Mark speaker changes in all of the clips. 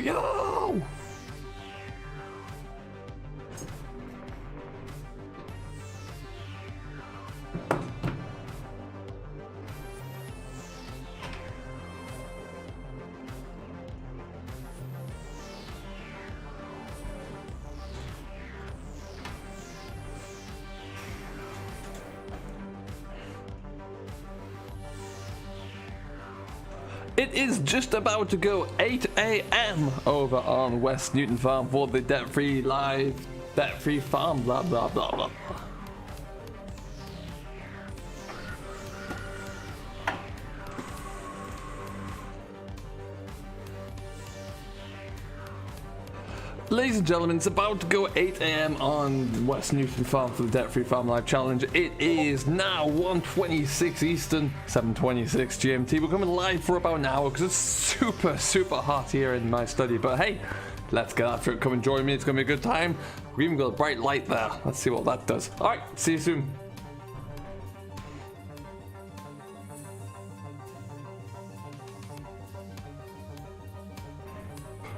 Speaker 1: Yo! It is just about to go 8 a.m. over on West Newton Farm for the debt-free live, debt-free farm, blah blah blah blah. Ladies and gentlemen, it's about to go 8 a.m. on West Newton Farm for the Debt-Free Farm Live Challenge. It is now 1:26 Eastern, 7:26 GMT. We're coming live for about an hour because it's super hot here in my study. But hey, let's get after it. Come and join me. It's going to be a good time. We even got a bright light there. Let's see what that does. All right, see you soon.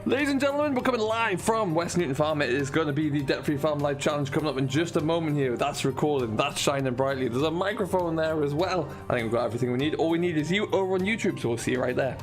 Speaker 1: Ladies and gentlemen, we're coming live from West Newton Farm. It is going to be the Debt-Free Farm Live Challenge coming up in just a moment here. That's recording, that's shining brightly. There's a microphone there as well. I think we've got everything we need. All we need is you over on YouTube, so we'll see you right there.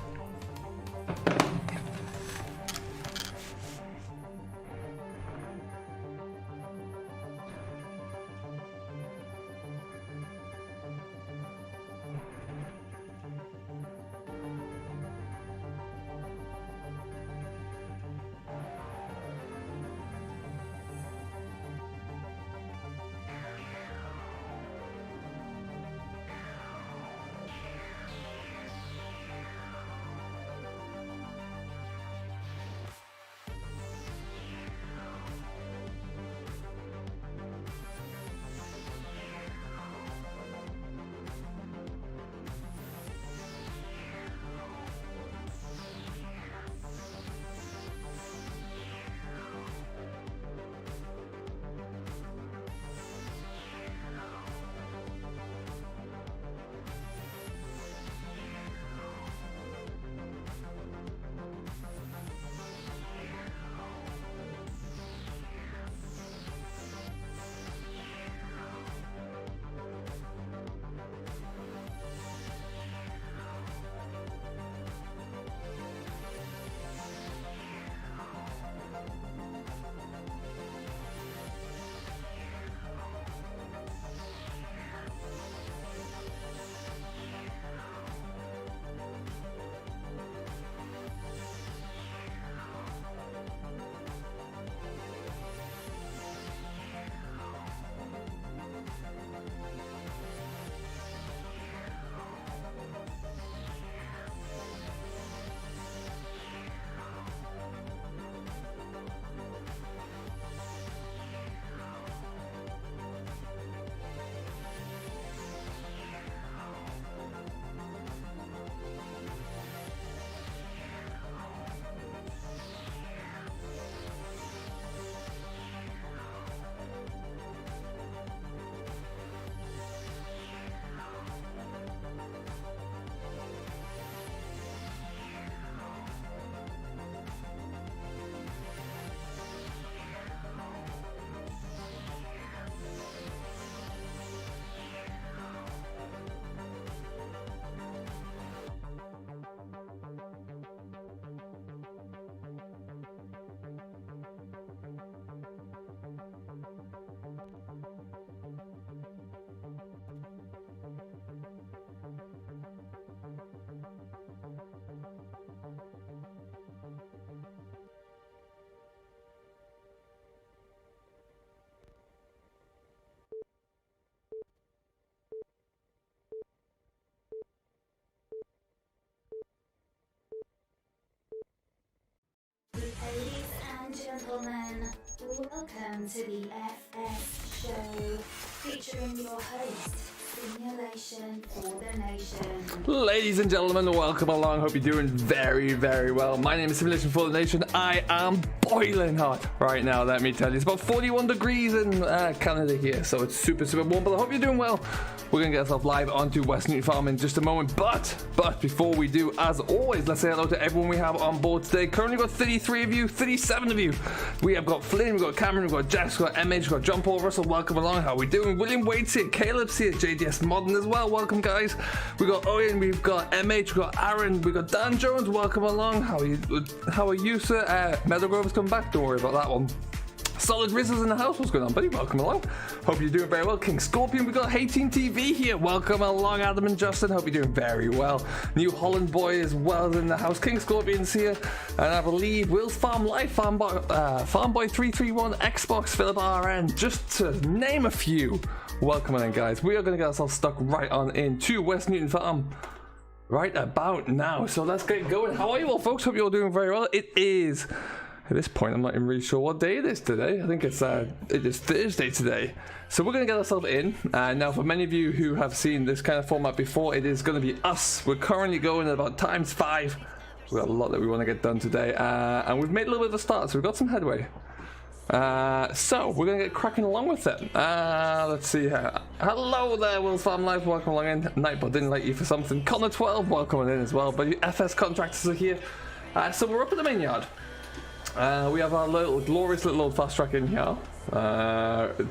Speaker 2: Welcome to the FS Show, featuring your host, Simulation for the Nation.
Speaker 1: Ladies and gentlemen, welcome along. Hope you're doing very, very well. My name is Simulation for the Nation. I am boiling hot right now, let me tell you. It's about 41 degrees in Canada here, so it's super, super warm, but I hope you're doing well. We're going to get ourselves live onto West Newton Farm in just a moment, but before we do, as always, let's say hello to everyone we have on board today. Currently got 33 of you, 37 of you. We have got Flynn, we've got Cameron, we've got Jax, we've got MH, we've got John Paul Russell, welcome along. How are we doing? William Waits here, Caleb's here, JDS Modding as well, welcome guys. We've got Owen, we've got MH, we've got Aaron, we've got Dan Jones, welcome along. How are you sir? Meadow Grover's come back, don't worry about that one. Solid Rizzles in the house, what's going on buddy? Welcome along. Hope you're doing very well. King Scorpion, we got Hey Team TV here. Welcome along Adam and Justin, hope you're doing very well. New Holland Boy as well in the house. King Scorpion's here. And I believe Will's Farm Life, Farmboy 331, Xbox, Philip RN, just to name a few. Welcome on in guys. We are going to get ourselves stuck right on into West Newton Farm right about now. So let's get going. How are you all folks? Hope you're all doing very well. It is... At this point, I'm not even really sure what day it is today. I think it is Thursday today. So we're going to get ourselves in. Now, for many of you who have seen this kind of format before, it is going to be us. We're currently going at about ×5. We've got a lot that we want to get done today. And we've made a little bit of a start, so we've got some headway. So we're going to get cracking along with it. Let's see here. Hello there, Will's Farm Life. Welcome along in. Nightbot didn't like you for something. Connor12, welcome on in as well. But FS contractors are here. So we're up at the main yard. We have our glorious little old fast track in here.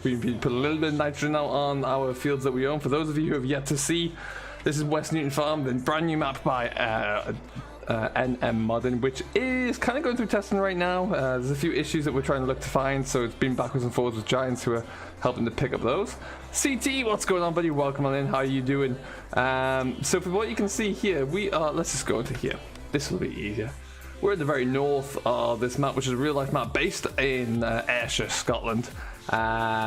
Speaker 1: We put a little bit of nitrogen out on our fields that we own. For those of you who have yet to see, this is West Newton Farm, the brand new map by NM Modding, which is kind of going through testing right now. There's a few issues that we're trying to look to find, so it's been backwards and forwards with Giants who are helping to pick up those. CT, what's going on buddy? Welcome on in, how are you doing? So for what you can see here, we are, let's just go into here. This will be easier. We're in the very north of this map, which is a real-life map based in Ayrshire, Scotland.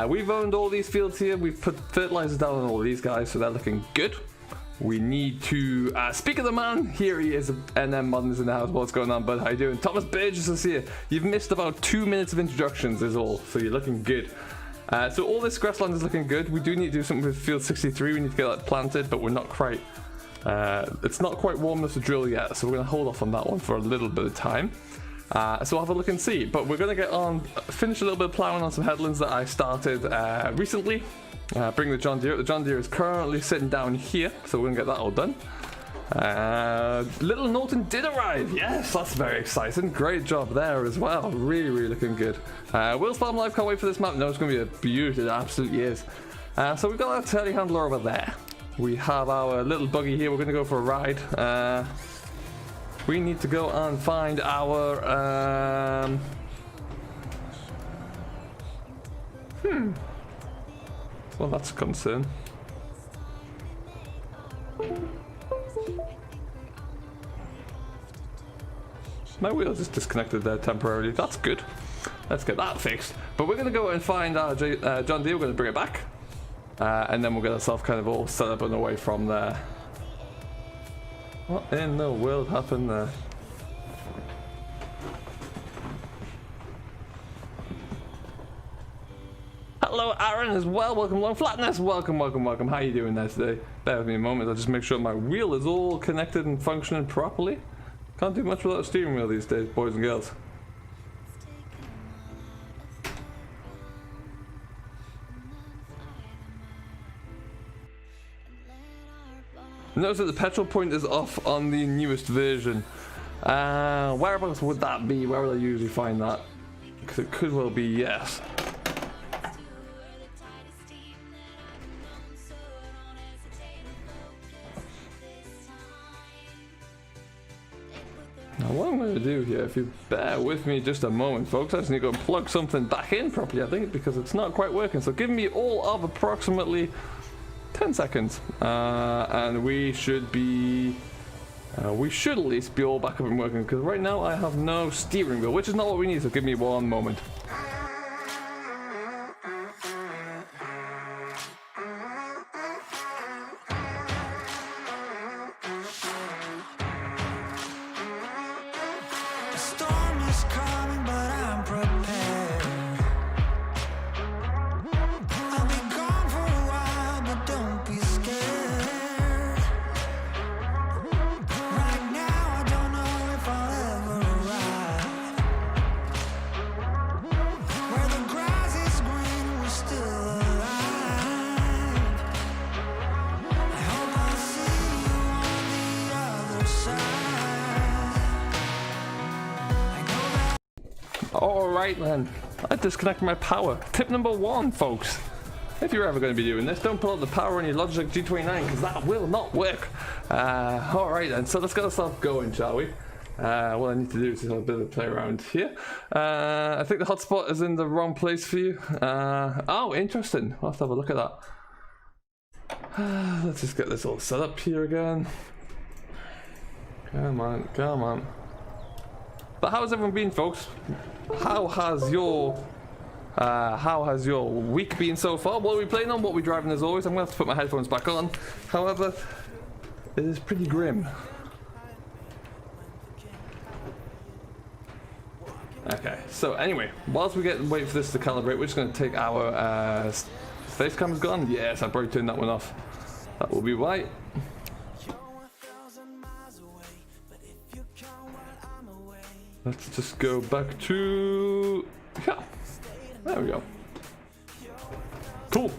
Speaker 1: We've owned all these fields here. We've put fertilizers down on all these guys, so they're looking good. We need to speak of the man. Here he is. NM Modding's in the house. What's going on, bud? How you doing? Thomas Burgess is here. You've missed about 2 minutes of introductions is all, so you're looking good. So all this grassland is looking good. We do need to do something with field 63. We need to get that planted, but we're not quite... it's not quite warm enough to drill yet, so we're going to hold off on that one for a little bit of time. So we'll have a look and see. But we're going to get on, finish a little bit of ploughing on some headlands that I started recently. Bring the John Deere up. The John Deere is currently sitting down here, so we're going to get that all done. Little Norton did arrive. Yes, that's very exciting. Great job there as well. Really, really looking good. Will's Farm Life, can't wait for this map. No, it's going to be a beauty. It absolutely is. So we've got our telehandler over there. We have our little buggy here. We're going to go for a ride. We need to go and find our... Well, that's a concern. My wheel just disconnected there temporarily. That's good. Let's get that fixed. But we're going to go and find our John Deere. We're going to bring it back. And then we'll get ourselves kind of all set up and away from there. What in the world happened there? Hello Aaron as well, welcome along. Flatness, welcome. How are you doing there today? Bear with me a moment, I'll just make sure my wheel is all connected and functioning properly. Can't do much without a steering wheel these days, boys and girls. Notice that the petrol point is off on the newest version. Whereabouts would that be? Where would I usually find that? Because it could well be yes. Now what I'm going to do here, if you bear with me just a moment folks, I just need to go plug something back in properly I think, because it's not quite working. So give me all of approximately 10 seconds and we should be we should at least be all back up and working, because right now I have no steering wheel, which is not what we need, so give me one moment.
Speaker 3: The storm is coming, but I'm prepared.
Speaker 1: Alright then, I disconnected my power. Tip number 1, folks. If you're ever going to be doing this, don't pull out the power on your Logitech G29 because that will not work. Alright then, so let's get ourselves going, shall we? What I need to do is just have a bit of a play around here. I think the hotspot is in the wrong place for you. Oh, interesting. I'll have to have a look at that. Let's just get this all set up here again. Come on, come on. But how's everyone been, folks? How has your week been so far? What are we playing on? What are we driving as always? I'm gonna have to put my headphones back on. However, it is pretty grim. Okay, so anyway, whilst we wait for this to calibrate, we're just gonna take our face cam's gone. Yes, I've already turned that one off. That will be right. Let's just go back to... yeah, there we go. Cool.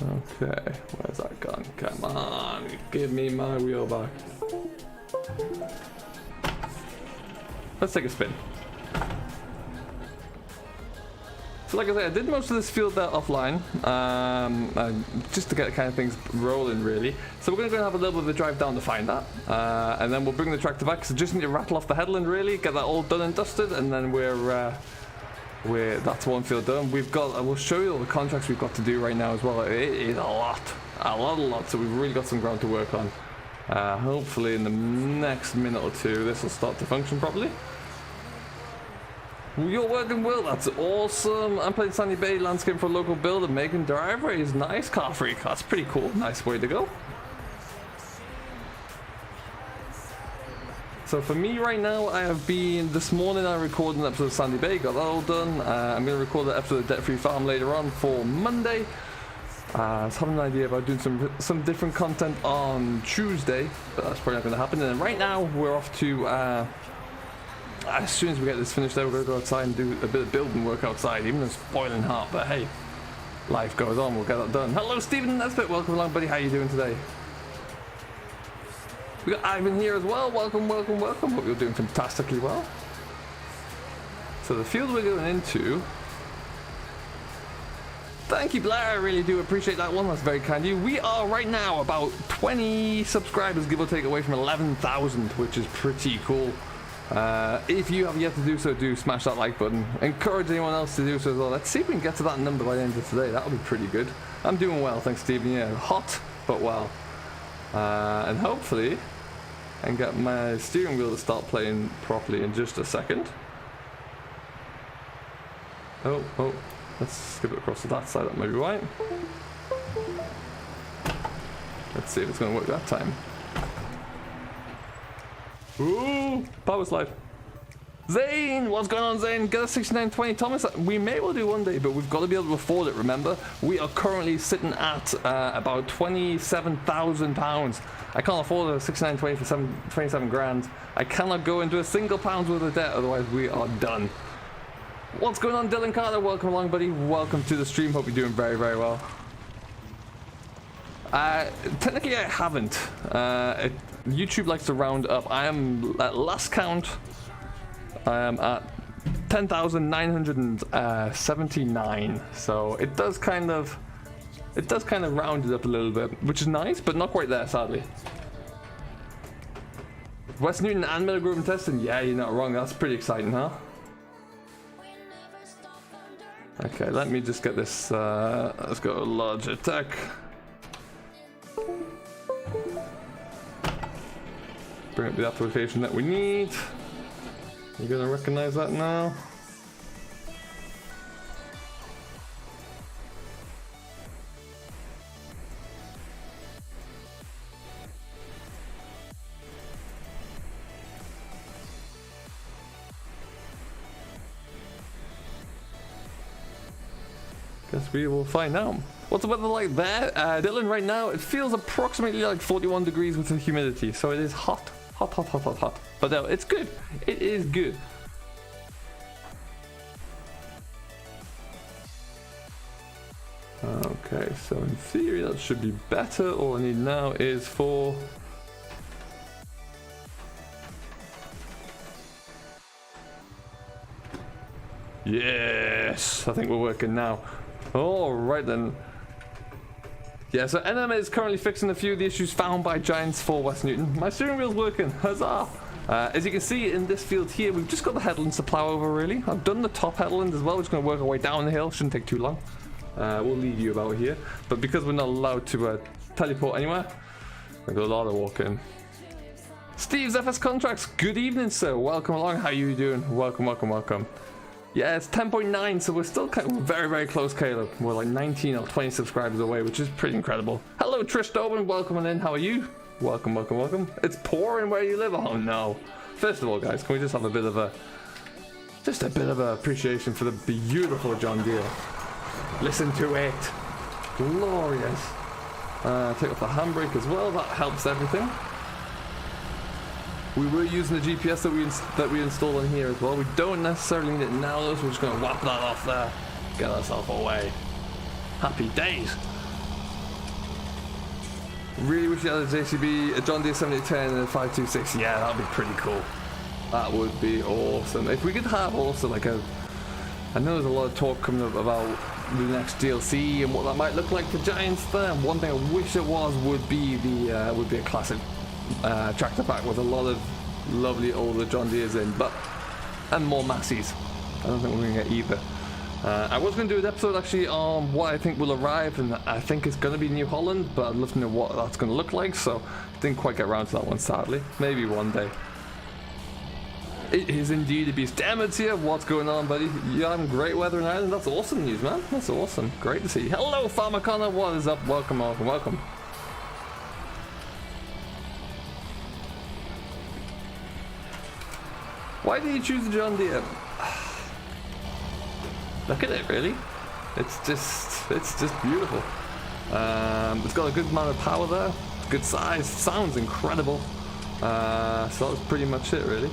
Speaker 1: Okay, where's that gone? Come on, give me my wheel back. Let's take a spin. So like I said, I did most of this field there offline, just to get kind of things rolling really. So we're going to go and have a little bit of a drive down to find that, and then we'll bring the tractor back. So just need to rattle off the headland really, get that all done and dusted, and then that's one field done. I will show you all the contracts we've got to do right now as well. It is a lot. So we've really got some ground to work on. Hopefully in the next minute or two, this will start to function properly. You're working well, that's awesome. I'm playing Sandy Bay landscape for a local builder, making driveways. Nice, car freak. That's pretty cool. Nice way to go. So for me right now, I have been, this morning I recorded an episode of Sandy Bay, got that all done. I'm going to record an episode of Debt Free Farm later on for Monday. I was having an idea about doing some different content on Tuesday, but that's probably not going to happen. And right now we're off to... as soon as we get this finished there, we're going to go outside and do a bit of building work outside, even though it's boiling hot, but hey, life goes on, we'll get that done. Hello Stephen Nesbitt, welcome along buddy, how you doing today? We got Ivan here as well, welcome, welcome, welcome, hope you're doing fantastically well. So the field we're going into, thank you Blair, I really do appreciate that one, that's very kind of you. We are right now about 20 subscribers, give or take, away from 11,000, which is pretty cool. If you have yet to do so, do smash that like button. Encourage anyone else to do so as well. Let's see if we can get to that number by the end of today. That'll be pretty good. I'm doing well, thanks Stephen. Yeah, hot, but well. And hopefully, I can get my steering wheel to start playing properly in just a second. Oh, let's skip it across to that side, that might be right. Let's see if it's going to work that time. Ooh, power slide. Zane, what's going on Zane? Get a 6920. Thomas, we may well do one day, but we've got to be able to afford it, remember? We are currently sitting at about £27,000. I can't afford a 6920 for 27 grand. I cannot go into a single pound worth of debt, otherwise we are done. What's going on Dylan Carter? Welcome along buddy. Welcome to the stream. Hope you're doing very, very well. Technically I haven't. YouTube likes to round up. I am at last count. I am at 10,979. So it does kind of round it up a little bit, which is nice, but not quite there, sadly. West Newton and Miller Grove and testing. Yeah, you're not wrong. That's pretty exciting, huh? Okay, let me just get this. Let's go to Logitech. Bring up the application that we need. You're gonna recognize that now. Guess we will find out. What's the weather like there? Dylan, right now it feels approximately like 41 degrees with the humidity, so it is hot. Hot. But no, it's good. It is good. Okay, so in theory that should be better. All I need now is for... Yes, I think we're working now. All right then. Yeah, so NM is currently fixing a few of the issues found by Giants for West Newton. My steering wheel's working, huzzah! As you can see in this field here, we've just got the headlands to plow over really. I've done the top headland as well, we're just going to work our way down the hill, shouldn't take too long. We'll leave you about here. But because we're not allowed to teleport anywhere, we've got a lot of walking. Steve's FS Contracts, good evening sir, welcome along, how are you doing? Welcome, welcome, welcome. Yeah, it's 10.9, so we're still kind of very, very close, Caleb. We're like 19 or 20 subscribers away, which is pretty incredible. Hello, Trish Dobin, welcome on in. How are you? Welcome, welcome, welcome. It's pouring where you live. Oh no. First of all, guys, can we just have a bit of appreciation for the beautiful John Deere. Listen to it. Glorious. Take off the handbrake as well. That helps everything. We were using the GPS that we installed on here as well. We don't necessarily need it now though, so we're just going to whap that off there. Get ourselves away. Happy days. Really wish you had a JCB, a John Deere 7810 and a 526. Yeah, that'd be pretty cool. That would be awesome. If we could have also like a... I know there's a lot of talk coming up about the next DLC and what that might look like for Giants there. One thing I wish it would be a classic tractor pack with a lot of lovely older John Deeres in, and more Massies. I don't think we're going to get either. I was going to do an episode actually on what I think will arrive, and I think it's going to be New Holland, but I'd love to know what that's going to look like, so didn't quite get around to that one sadly. Maybe one day. It is indeed a beast. Damn it's here. What's going on, buddy? You're having great weather in Ireland. That's awesome news, man. That's awesome. Great to see you. Hello, Farmer Connor. What is up? Welcome, welcome, welcome. Why did you choose the John Deere? Look at it, really. It's just beautiful. It's got a good amount of power there. Good size. Sounds incredible. So that's pretty much it, really.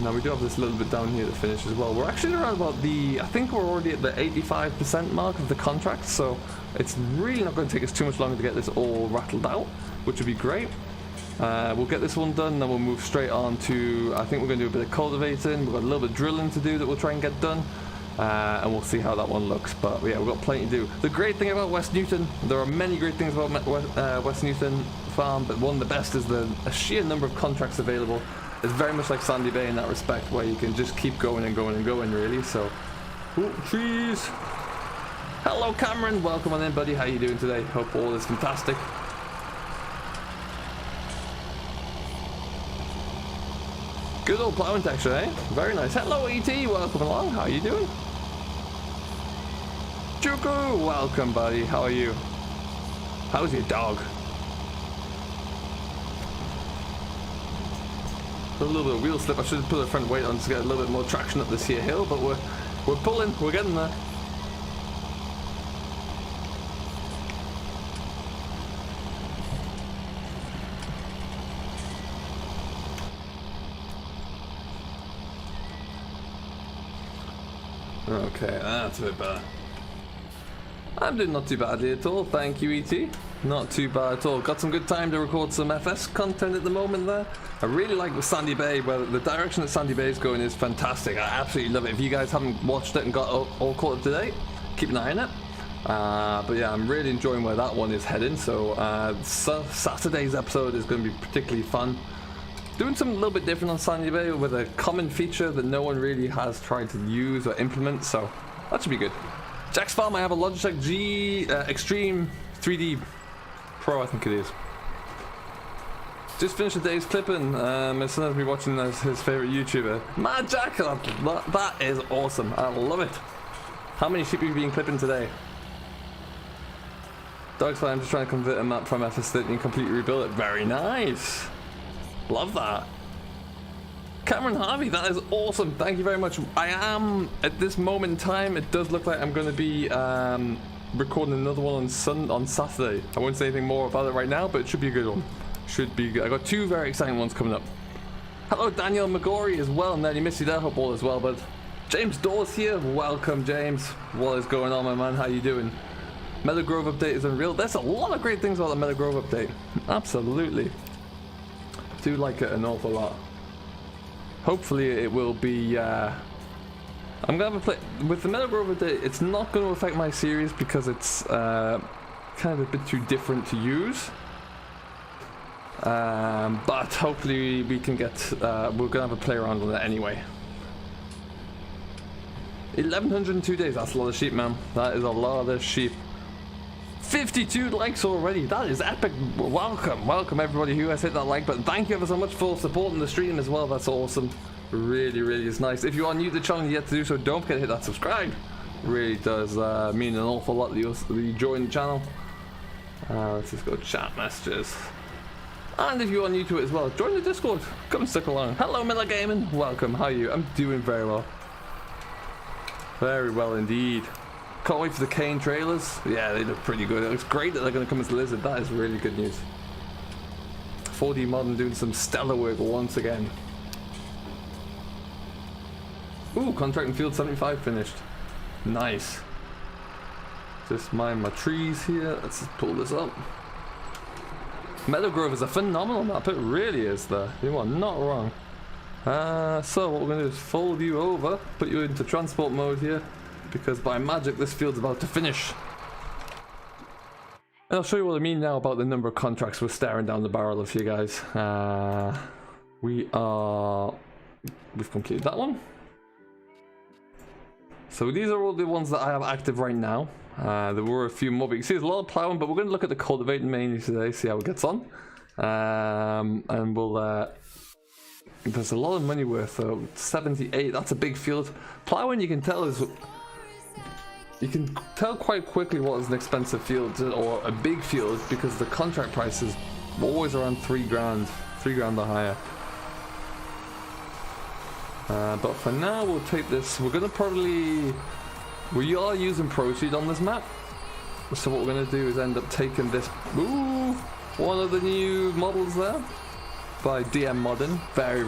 Speaker 1: Now we do have this little bit down here to finish as well. We're actually around about I think we're already at the 85% mark of the contract, so it's really not going to take us too much longer to get this all rattled out, which would be great. We'll get this one done, then we'll move straight on to, I think we're going to do a bit of cultivating. We've got a little bit of drilling to do that we'll try and get done, and we'll see how that one looks. But yeah, we've got plenty to do. The great thing about West Newton, there are many great things about West Newton Farm, but one of the best is the sheer number of contracts available. It's very much like Sandy Bay in that respect, where you can just keep going and going and going, really. So, ooh, trees. Hello, Cameron. Welcome on in, buddy. How you doing today? Hope all is fantastic. Good old ploughing texture, eh? Very nice. Hello, ET. Welcome along. How you doing? Juku, welcome, buddy. How are you? How's your dog? A little bit of wheel slip. I should have put the front weight on to get a little bit more traction up this here hill, but we're pulling. We're getting there. Okay, that's a bit better. I'm doing not too badly at all, thank you, ET. Not too bad at all. Got some good time to record some FS content at the moment there. I really like the Sandy Bay, where the direction that Sandy Bay is going is fantastic. I absolutely love it. If you guys haven't watched it and got all caught up to date, keep an eye on it. But yeah, I'm really enjoying where that one is heading. So Saturday's episode is going to be particularly fun. Doing something a little bit different on Sandy Bay with a common feature that no one really has tried to use or implement, so that should be good. Jack's Farm, I have a Logitech G Extreme 3D Pro, I think it is. Just finished the day's clipping. My son has been watching his favourite YouTuber. Mad Jack, that is awesome. I love it. How many sheep have you been clipping today? Dog's fine, I'm just trying to convert a map from FS13 and completely rebuild it. Very nice. Love that. Cameron Harvey, that is awesome. Thank you very much. I am, at this moment in time, it does look like I'm going to be recording another one on Saturday. I won't say anything more about it right now, but it should be a good one. Should be good. I got two very exciting ones coming up. Hello, Daniel McGorry as well. Nearly missed you there. Hope all is well, bud. James Dawes here. Welcome, James. What is going on, my man? How you doing? Meadow Grove update is unreal. There's a lot of great things about the Meadow Grove update. Absolutely. Do like it an awful lot. Hopefully it will be, I'm gonna have a play with the Meadow Grove update. It's not going to affect my series because it's kind of a bit too different to use. But hopefully we can get, we're gonna have a play around with it anyway. 1102 days, that's a lot of sheep, man. That is a lot of sheep. 52 likes already, that is epic. Welcome everybody who has hit that like button. Thank you ever so much for supporting the stream as well, that's awesome. Really is nice. If you are new to the channel and yet to do so, don't forget to hit that subscribe. Really does mean an awful lot that you join the channel. Let's just go chat messages. And if you are new to it as well, join the Discord. Come and stick along. Hello Miller Gaming, welcome, how are you? I'm doing very well. Very well indeed. Can't wait for the Kane trailers. Yeah, they look pretty good. It looks great that they're going to come as Lizard. That is really good news. 4D Modding doing some stellar work once again. Ooh, contract in field 75 finished. Nice. Just mind my trees here. Let's just pull this up. Meadow Grove is a phenomenal map. It really is there. You are not wrong. So what we're going to do is fold you over, put you into transport mode here, because by magic this field's about to finish. And I'll show you what I mean now about the number of contracts we're staring down the barrel of, you guys. We've completed that one. So these are all the ones that I have active right now. There were a few more, but you can see there's a lot of ploughing, but we're going to look at the cultivating mainly today, see how it gets on. And we'll... there's a lot of money worth though. 78, that's a big field. Ploughing, you can tell quite quickly what is an expensive field or a big field, because the contract price is always around 3 grand or higher. But for now we'll take this. We're gonna we are using Proceed on this map, so what we're gonna do is end up taking this. Ooh, one of the new models there by DM Modding, very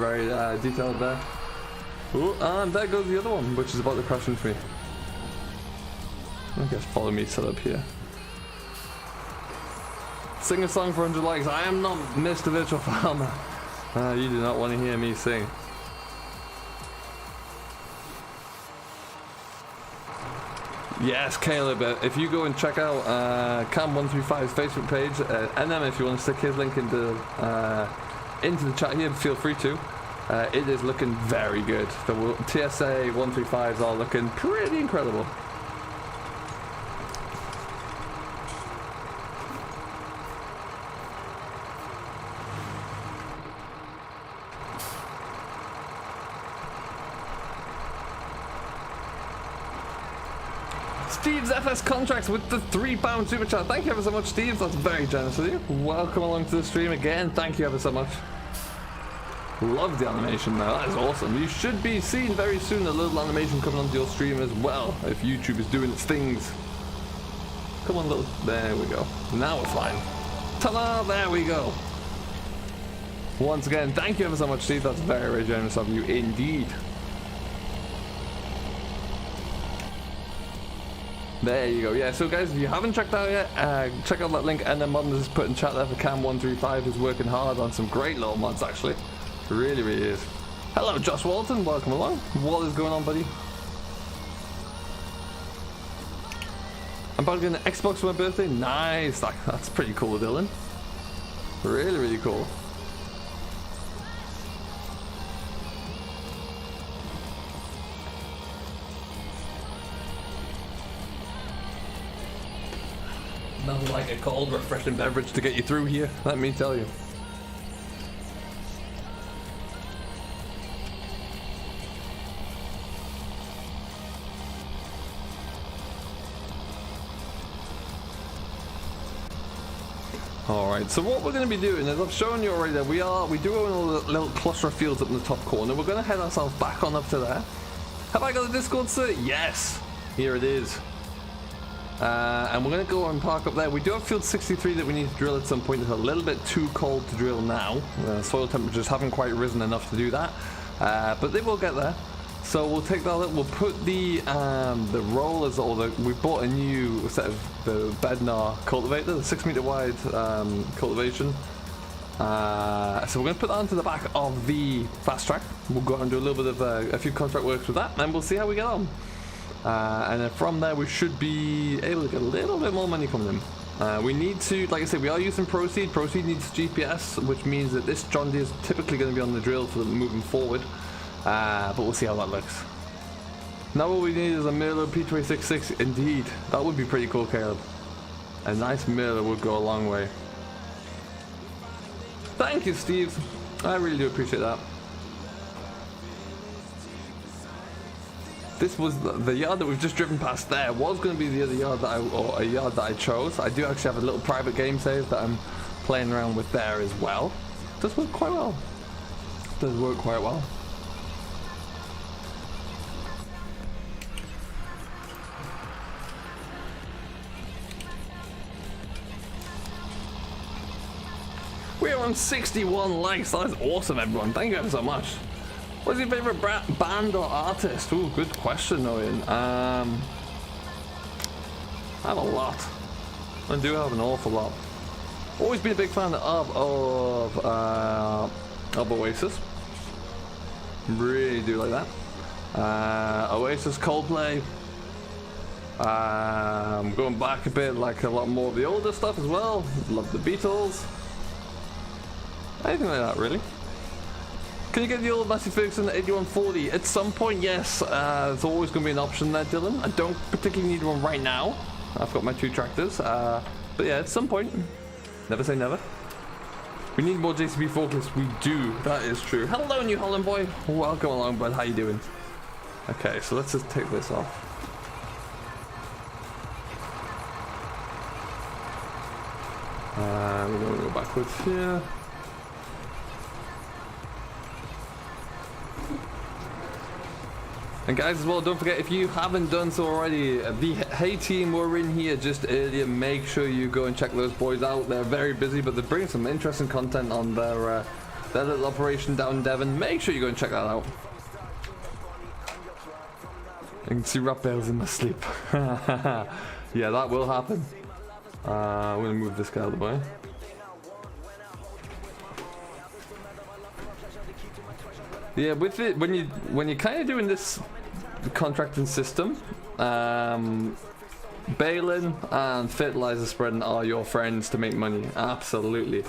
Speaker 1: detailed there. Ooh, and there goes the other one, which is about to crash into me. I guess follow me set up here. Sing a song for 100 likes. I am not Mr. Virtual Farmer. You do not want to hear me sing. Yes, Caleb, if you go and check out Cam135's Facebook page, and then if you want to stick his link into the chat here, feel free to. It is looking very good. The TSA 135s are looking pretty incredible. Steve's FS Contracts with the £3 super chat. Thank you ever so much, Steve. That's very generous of you. Welcome along to the stream again. Thank you ever so much. Love the animation now. That is awesome. You should be seeing very soon a little animation coming onto your stream as well, if YouTube is doing its things. Come on, little. There we go. Now we're flying. Ta-da! There we go. Once again, thank you ever so much, Steve. That's very generous of you indeed. There you go. Yeah, so guys, if you haven't checked out yet, check out that link and then Modding is put in chat there for Cam135, who's working hard on some great little mods actually. Really is. Hello Josh Walton, welcome along. What is going on, buddy? I'm about to get an Xbox for my birthday. Nice. That's pretty cool, Dylan. Really cool. Nothing like a cold, refreshing beverage to get you through here, let me tell you. Alright, so what we're going to be doing is, I've shown you already that we do own a little cluster of fields up in the top corner. We're going to head ourselves back on up to there. Have I got a Discord, sir? Yes! Here it is. And we're going to go and park up there. We do have field 63 that we need to drill at some point. It's a little bit too cold to drill now. Soil temperatures haven't quite risen enough to do that. But they will get there. So we'll take that out. We'll put the rollers, or we bought a new set of the Bednar cultivator, the 6 meter wide cultivation. So we're going to put that onto the back of the fast track. We'll go and do a little bit of a few contract works with that, and we'll see how we get on. And then from there, we should be able to get a little bit more money coming in. We need to, like I said, we are using Proceed. Proceed needs GPS, which means that this John Deere is typically going to be on the drill for moving forward. But we'll see how that looks. Now what we need is a Mirlo P266. Indeed, that would be pretty cool, Caleb. A nice Mirlo would go a long way. Thank you, Steve. I really do appreciate that. This was the yard that we've just driven past there. Was going to be the other yard that a yard that I chose. I do actually have a little private game save that I'm playing around with there as well. Does work quite well. Does work quite well. We're on 61 likes. That is awesome, everyone. Thank you ever so much. What's your favorite band or artist? Ooh, good question, Owen. I have a lot. I do have an awful lot. Always been a big fan of Oasis. Really do like that. Oasis, Coldplay. Going back a bit, like a lot more of the older stuff as well. Love the Beatles. Anything like that, really. Can you get the old Massey Ferguson 8140? At some point, yes. There's always going to be an option there, Dylan. I don't particularly need one right now. I've got my 2 tractors. But yeah, at some point. Never say never. We need more JCB forklifts. We do. That is true. Hello, New Holland boy. Welcome along, bud. How you doing? Okay, so let's just take this off. We're going to go backwards here. And guys, as well, don't forget, if you haven't done so already, the Hey team were in here just earlier. Make sure you go and check those boys out. They're very busy, but they're bringing some interesting content on their little operation down in Devon. Make sure you go and check that out. You can see Raphael's in my sleep. Yeah, that will happen. I'm going to move this guy out of the way. Yeah, with it, when you're kind of doing this contracting system, baling and fertilizer spreading are your friends to make money. Absolutely.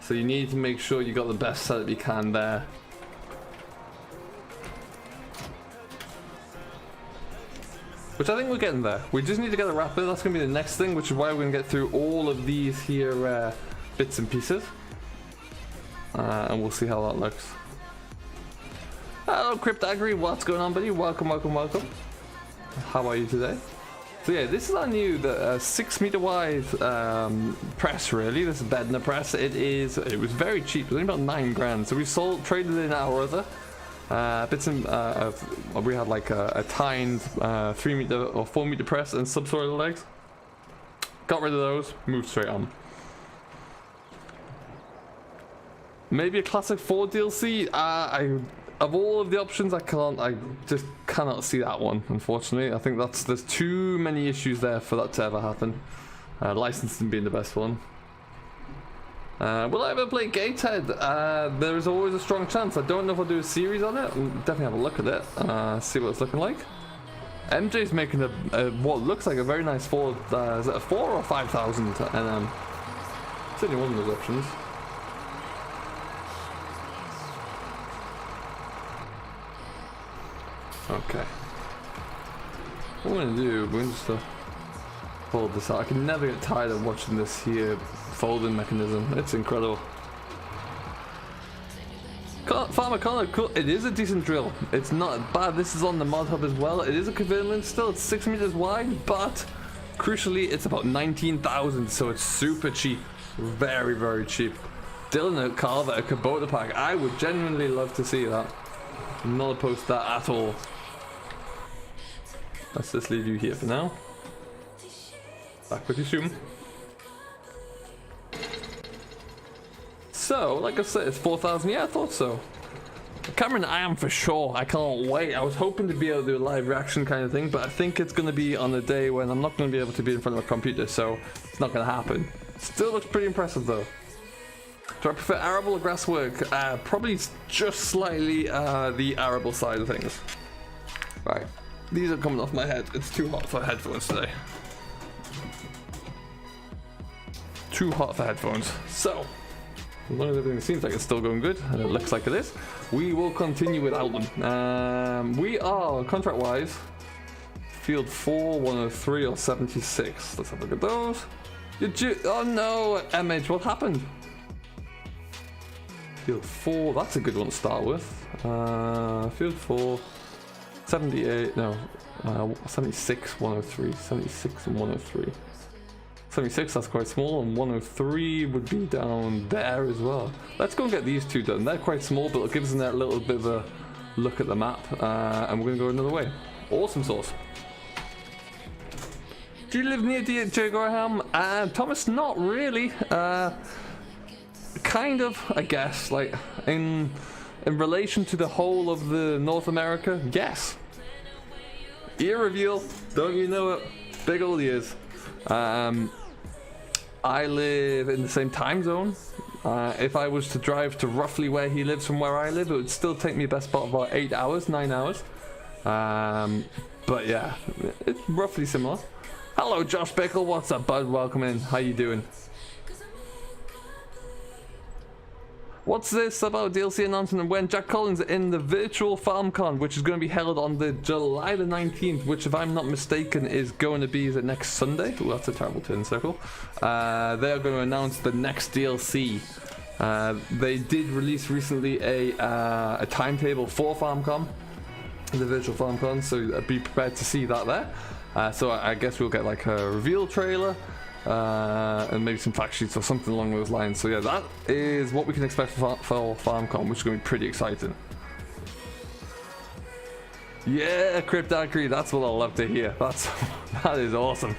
Speaker 1: So you need to make sure you got the best setup you can there. Which I think we're getting there. We just need to get a wrapper. That's going to be the next thing, which is why we're going to get through all of these here bits and pieces. And we'll see how that looks. Hello, Cryptagri. What's going on, buddy? Welcome, welcome, welcome. How are you today? So yeah, this is our new 6 meter wide press. Really, this is Bednar press. It was very cheap. It was only about 9 grand. So we traded in our other bits and we had like a tined 3 meter or 4 meter press and subsoil legs. Got rid of those. Moved straight on. Maybe a classic 4 DLC. Of all of the options, I just cannot see that one, unfortunately. I think there's too many issues there for that to ever happen. Licensing being the best one. Will I ever play Gatehead? There is always a strong chance. I don't know if I'll do a series on it. We'll definitely have a look at it, see what it's looking like. MJ's making what looks like a very nice 4, is it a 4 or 5,000 NM? It's only one of those options. Okay. What we're going to do, we're going to just fold this out. I can never get tired of watching this here folding mechanism. It's incredible. Farmer Connor, cool. It is a decent drill. It's not bad. This is on the mod hub as well. It is a convertible still. It's 6 meters wide, but crucially, it's about 19,000, so it's super cheap. Very, very cheap. Dylan at Carver, a Kubota pack. I would genuinely love to see that. I'm not opposed to that at all. Let's just leave you here for now. Back with you soon. So, like I said, it's 4,000. Yeah, I thought so. Cameron, I am for sure. I can't wait. I was hoping to be able to do a live reaction kind of thing, but I think it's going to be on a day when I'm not going to be able to be in front of a computer, so it's not going to happen. Still looks pretty impressive though. Do I prefer arable or grasswork? Probably just slightly the arable side of things. Right, these are coming off my head. It's too hot for headphones today. Too hot for headphones. So, as long as everything seems like it's still going good, and it looks like it is, we will continue without them. We are, contract-wise, field 4, 103 or 76. Let's have a look at those. Oh no, MH, what happened? Field 4, that's a good one to start with. Field 4, 78, no, 76, 103, 76 and 103. 76, that's quite small, and 103 would be down there as well. Let's go and get these two done. They're quite small, but it gives them that little bit of a look at the map, and we're going to go another way. Awesome sauce. Do you live near Dutcch Ram? Thomas, not really. Kind of, I guess. Like in relation to the whole of the North America, yes. Ear reveal, don't you know it? Big old ears. I live in the same time zone. If I was to drive to roughly where he lives from where I live, it would still take me best part of about 8 hours, 9 hours. But yeah, it's roughly similar. Hello, Josh Bickle. What's up, bud? Welcome in. How you doing? What's this about DLC announcement and when Jack Collins in the virtual FarmCon, which is going to be held on the July the 19th, which if I'm not mistaken is going to be the next Sunday. Ooh, that's a terrible turn circle. They are going to announce the next DLC. They did release recently a timetable for FarmCon, the virtual FarmCon, so be prepared to see that there. So I guess we'll get like a reveal trailer. And maybe some fact sheets or something along those lines. So yeah, that is what we can expect for FarmCon, which is going to be pretty exciting. Yeah, Cryptocrete, that's what I love to hear. That is awesome.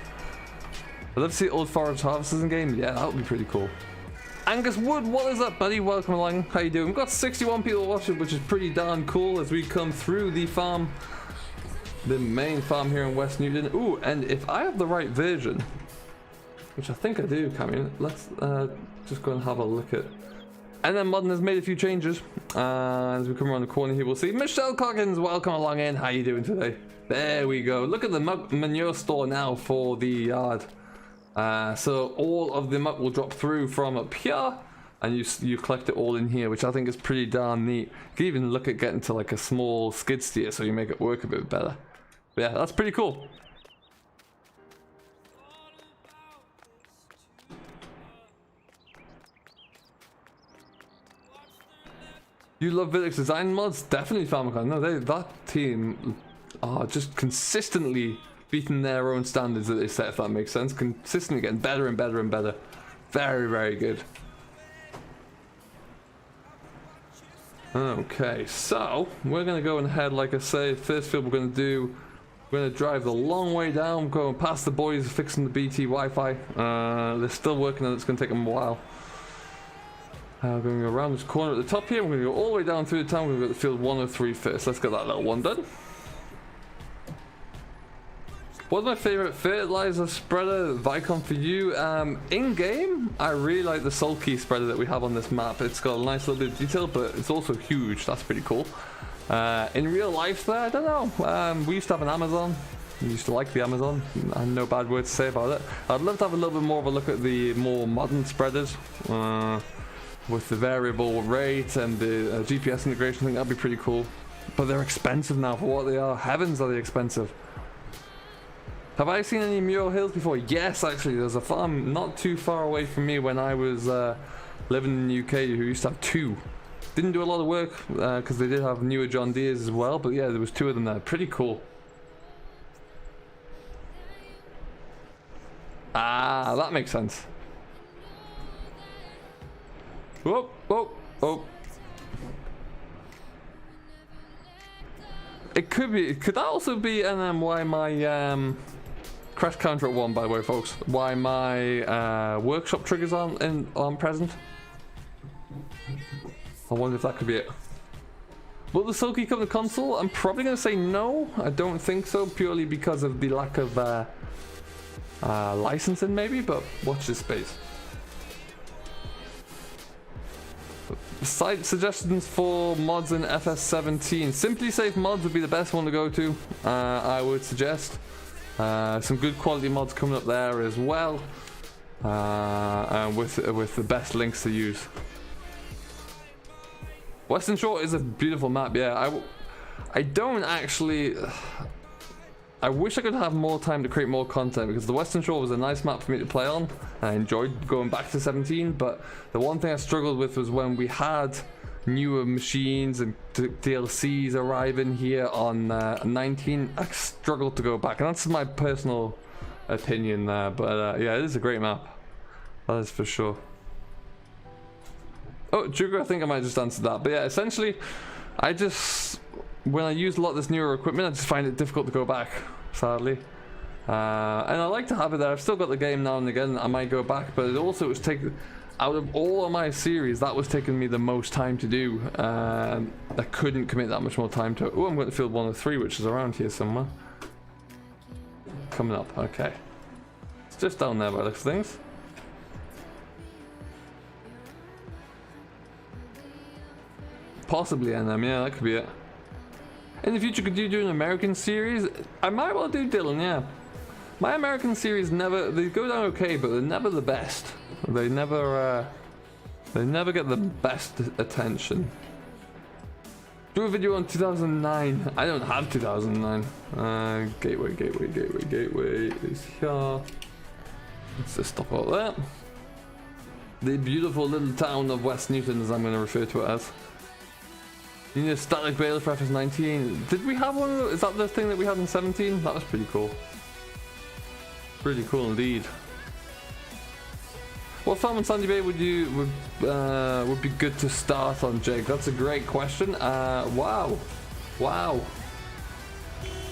Speaker 1: I'd love to see old forest harvesters in game. Yeah, that would be pretty cool. Angus Wood, what is up, buddy? Welcome along. How you doing? We've got 61 people watching, which is pretty darn cool as we come through the farm, the main farm here in West Newton. Ooh, and if I have the right version, which I think I do, Cameron. Let's just go and have a look at. And then Modding has made a few changes. As we come around the corner here, we'll see Michelle Coggins. Welcome along in. How you doing today? There we go. Look at the manure store now for the yard. So all of the muck will drop through from up here, and you collect it all in here, which I think is pretty darn neat. You can even look at getting to like a small skid steer, so you make it work a bit better. But yeah, that's pretty cool. You love Village design mods? Definitely FarmCon. No, that team are just consistently beating their own standards that they set, if that makes sense. Consistently getting better and better and better. Very, very good. Okay, so we're going to go ahead, like I say, first field we're going to drive the long way down, going past the boys fixing the BT Wi-Fi. They're still working on it, it's going to take them a while. We're going to go around this corner at the top here. We're going to go all the way down through the town. We're going to go to field 103 first. Let's get that little one done. What's my favorite fertilizer spreader Vicon for you? In game, I really like the sulky spreader that we have on this map. It's got a nice little bit of detail, but it's also huge. That's pretty cool. In real life, there, I don't know. We used to have an Amazon. We used to like the Amazon. I have no bad words to say about it. I'd love to have a little bit more of a look at the more modern spreaders. With the variable rate and the GPS integration, I think that'd be pretty cool. But they're expensive now for what they are. Heavens, are they expensive. Have I seen any Muir Hills before? Yes, actually. There's a farm not too far away from me when I was living in the UK who used to have two. Didn't do a lot of work because they did have newer John Deeres as well. But yeah, there was two of them there. Pretty cool. Ah, that makes sense. Whoa, whoa, whoa. It could be. Could that also be? And then why my crash counter at 1, by the way, folks. Why my workshop triggers aren't present. I wonder if that could be it. Will the Silky come to console? I'm probably going to say no. I don't think so, purely because of the lack of licensing maybe, but watch this space. Site suggestions for mods in FS17. Simply Safe mods would be the best one to go to, I would suggest. Some good quality mods coming up there as well, and with the best links to use. Western Shore is a beautiful map, yeah. I don't actually... I wish I could have more time to create more content, because the Western Shore was a nice map for me to play on. I enjoyed going back to 17, but the one thing I struggled with was when we had newer machines and DLCs arriving here on 19, I struggled to go back, and that's my personal opinion there, but yeah, it is a great map. That is for sure. Oh, Jugo, I think I might just answer that, but yeah, essentially, when I use a lot of this newer equipment, I just find it difficult to go back, sadly. And I like to have it there. I've still got the game now and again. I might go back, but it also was taking, out of all of my series, that was taking me the most time to do. I couldn't commit that much more time to it. Oh, I'm going to field 103, which is around here somewhere. Coming up, okay. It's just down there by the looks of things. Possibly NM, yeah, that could be it. In the future, could you do an American series? I might well do, Dylan, yeah. My American series they go down okay, but they're never the best. They never get the best attention. Do a video on 2009. I don't have 2009. Gateway is here. Let's just stop out there. The beautiful little town of West Newton, as I'm going to refer to it as. You need a static baler for FS19. Did we have one of those? Is that the thing that we had in 17? That was pretty cool. Pretty cool indeed. What farm in Sandy Bay would be good to start on, Jake? That's a great question. Wow.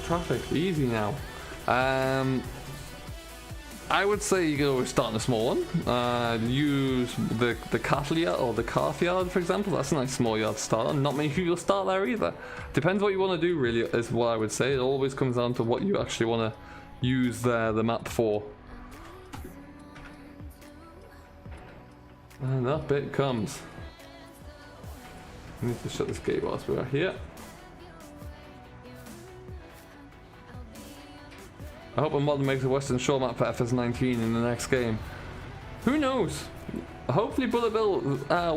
Speaker 1: Traffic, easy now. I would say you can always start in a small one. Use the cattle yard or the calf yard, for example. That's a nice small yard to start on. Not many people start there either. Depends what you want to do, really, is what I would say. It always comes down to what you actually want to use the map for. And up it comes. I need to shut this gate whilst we're here. I hope a mod makes a Western Shore map for FS19 in the next game. Who knows? Hopefully Bullet Bill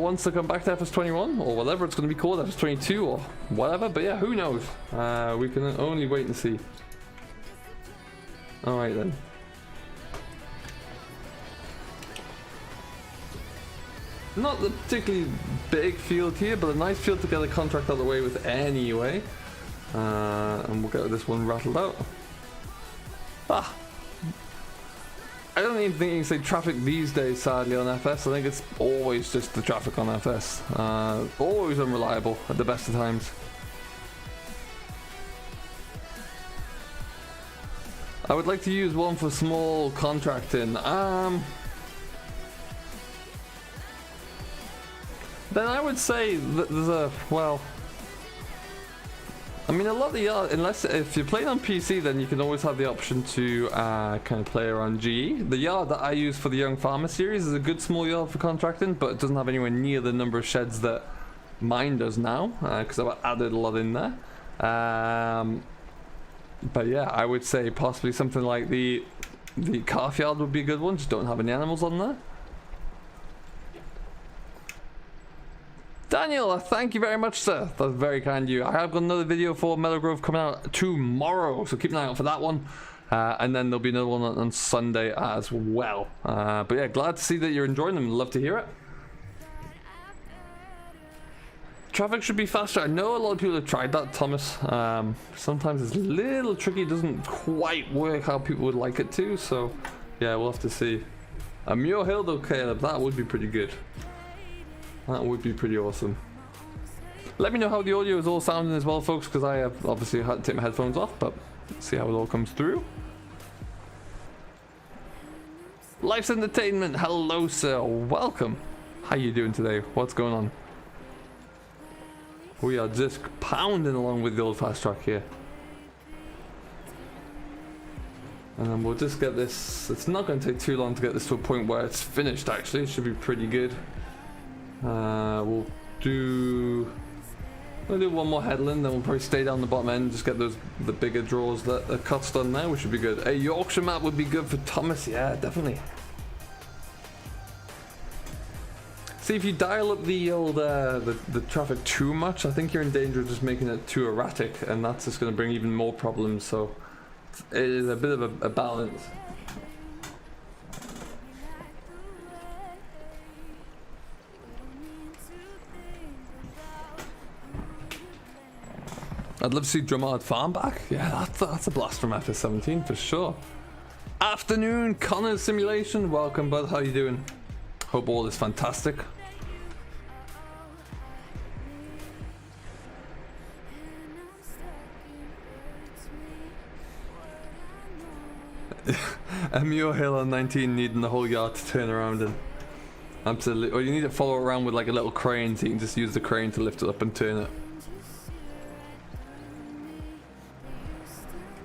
Speaker 1: wants to come back to FS21 or whatever it's going to be called, FS22 or whatever. But yeah, who knows? We can only wait and see. Alright then. Not the particularly big field here, but a nice field to get a contract out of the way with anyway. And we'll get this one rattled out. I don't even think you can say traffic these days, sadly, on FS. I think it's always just the traffic on FS. Always unreliable at the best of times. I would like to use one for small contracting. Then I would say that there's a, well, I mean, a lot of the yard, unless if you're playing on PC, then you can always have the option to kind of play around GE. The yard that I use for the Young Farmer series is a good small yard for contracting, but it doesn't have anywhere near the number of sheds that mine does now, because I've added a lot in there. But yeah, I would say possibly something like the calf yard would be a good one. Just don't have any animals on there. Daniel, thank you very much, sir. That's very kind of you. I have got another video for Meadow Grove coming out tomorrow, so keep an eye out for that one. And then there'll be another one on Sunday as well. But yeah, glad to see that you're enjoying them. Love to hear it. Traffic should be faster. I know a lot of people have tried that, Thomas. Sometimes it's a little tricky. It doesn't quite work how people would like it to. So yeah, we'll have to see. A Muir Hill though, Caleb, that would be pretty good. That would be pretty awesome. Let me know how the audio is all sounding as well, folks, because I have obviously had to take my headphones off, but see how it all comes through. Life's Entertainment, hello sir, welcome. How you doing today? What's going on? We are just pounding along with the old fast track here. And then we'll just get this, it's not going to take too long to get this to a point where it's finished actually, it should be pretty good. We'll do one more headland, then we'll probably stay down the bottom end, just get the bigger draws that the cuts done there, which should be good. A Yorkshire map would be good for Thomas, yeah, definitely. See, if you dial up the old the traffic too much, I think you're in danger of just making it too erratic, and that's just going to bring even more problems. So it is a bit of a balance. I'd love to see Drummond Farm back. Yeah, that's a blast from FS17 for sure. Afternoon, Connor's Simulation. Welcome, bud. How you doing? Hope all is fantastic. A Muir Hill on 19 needing the whole yard to turn around in. Absolutely. Or you need to follow around with like a little crane so you can just use the crane to lift it up and turn it.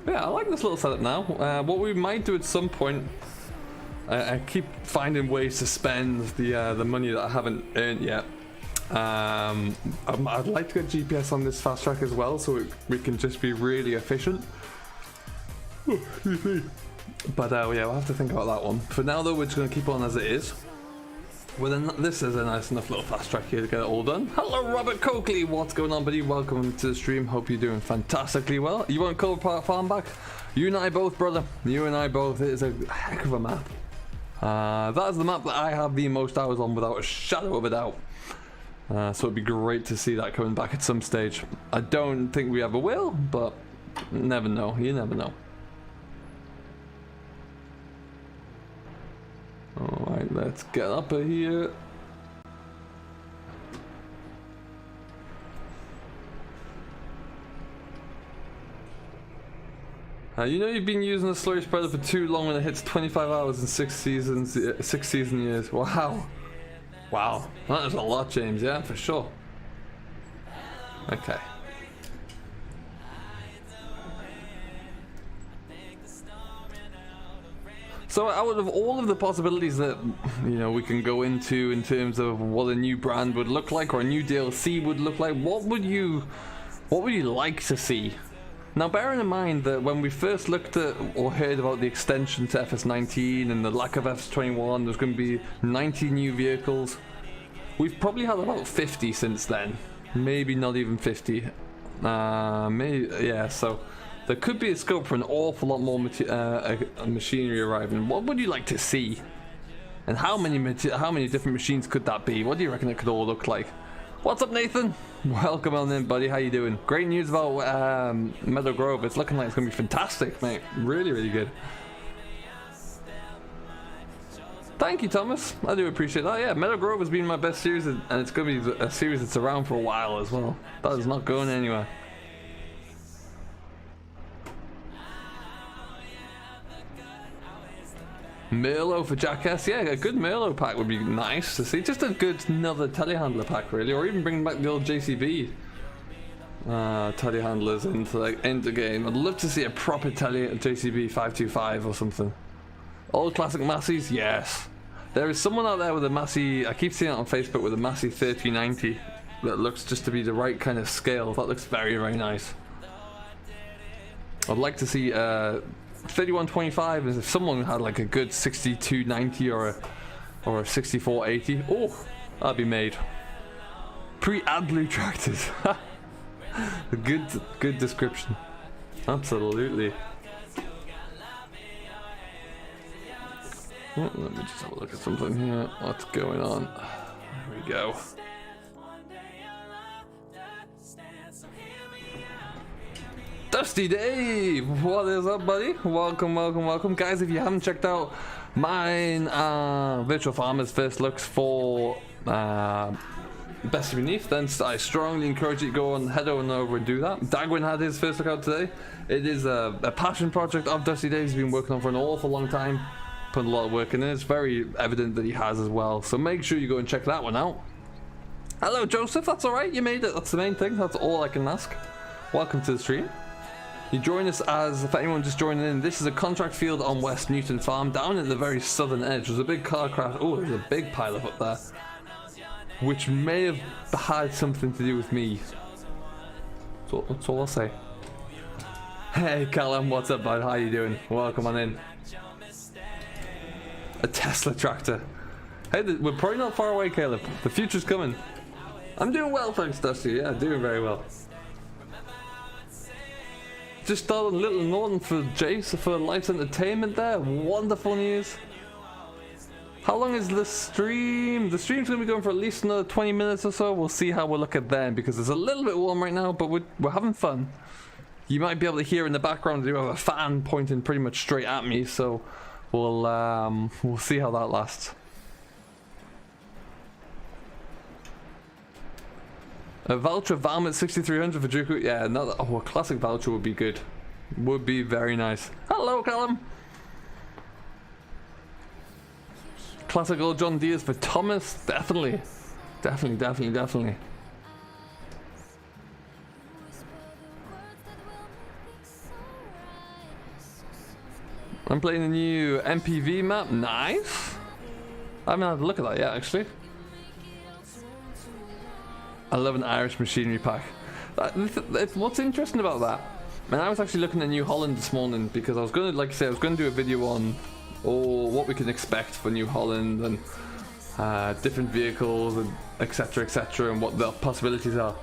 Speaker 1: Yeah, I like this little setup now. What we might do at some point, I keep finding ways to spend the money that I haven't earned yet. I'd like to get GPS on this fast track as well, so we can just be really efficient. But yeah, we'll have to think about that one. For now though, we're just going to keep on as it is. Well then, this is a nice enough little fast track here to get it all done. Hello Robert Coakley, what's going on buddy? Welcome to the stream, hope you're doing fantastically well. You want Culver Park Farm back? You and I both, brother. You and I both. It is a heck of a map. That is the map that I have the most hours on without a shadow of a doubt. So it'd be great to see that coming back at some stage. I don't think we ever will, but never know. You never know. Alright, let's get up here. You know you've been using the slurry spreader for too long when it hits 25 hours in 6 season years. Wow. Wow. That is a lot, James, yeah, for sure. Okay. So out of all of the possibilities that, you know, we can go into in terms of what a new brand would look like or a new DLC would look like, what would you like to see? Now bearing in mind that when we first looked at or heard about the extension to FS19 and the lack of FS21, there's going to be 90 new vehicles. We've probably had about 50 since then. Maybe not even 50. Maybe, yeah, so there could be a scope for an awful lot more machinery arriving. What would you like to see? And how many different machines could that be? What do you reckon it could all look like? What's up, Nathan? Welcome on in, buddy. How you doing? Great news about Meadow Grove. It's looking like it's going to be fantastic, mate. Really, really good. Thank you, Thomas. I do appreciate that. Yeah, Meadow Grove has been my best series, and it's going to be a series that's around for a while as well. That is not going anywhere. Merlot for Jackass, yeah, a good Merlot pack would be nice to see. Just a good another telehandler pack, really, or even bring back the old JCB telehandlers into like end the game. I'd love to see a proper JCB 525 or something. Old classic Massey's, yes. There is someone out there with a Massey. I keep seeing it on Facebook with a Massey 3090 that looks just to be the right kind of scale. That looks very, very nice. I'd like to see 3125 is if someone had like a good 6290 or a 6480. Oh, that'd be made. Pre-AdBlue tractors. A good description. Absolutely. Oh, let me just have a look at something here. What's going on? There we go. Dusty Dave, what is up, buddy? Welcome, welcome, welcome, guys. If you haven't checked out mine, Virtual Farmer's first looks for Best of Beneath, then I strongly encourage you to go on, head on over and do that. Dagwin had his first look out today. It is a passion project of Dusty Dave's been working on for an awful long time, putting a lot of work in it. It's very evident that he has as well. So make sure you go and check that one out. Hello, Joseph. That's all right. You made it. That's the main thing. That's all I can ask. Welcome to the stream. You join us as, if anyone just joining in, this is a contract field on West Newton Farm, down at the very southern edge. There's a big car crash. Oh, there's a big pileup up there, which may have had something to do with me. That's all I'll say. Hey, Callum, what's up, bud? How you doing? Welcome on in. A Tesla tractor. Hey, we're probably not far away, Caleb. The future's coming. I'm doing well, thanks, Dusty. Yeah, doing very well. Just started Little Norton for Jace for Life's Entertainment there. Wonderful news. How long is the stream? The stream's going to be going for at least another 20 minutes or so. We'll see how we'll look at then, because it's a little bit warm right now, but we're having fun. You might be able to hear in the background, you have a fan pointing pretty much straight at me, so we'll see how that lasts. A Valtra Valmet 6300 for Juku. Yeah, another. Oh, a classic Valtra would be good. Would be very nice. Hello, Callum. Classic old John Deere's for Thomas. Definitely. Definitely. I'm playing the new MPV map. Nice. I haven't had a look at that yet, actually. I love an Irish machinery pack. What's interesting about that? Man, I was actually looking at New Holland this morning because I was going to, like I say, I was going to do a video on what we can expect for New Holland and different vehicles and etc, and what the possibilities are.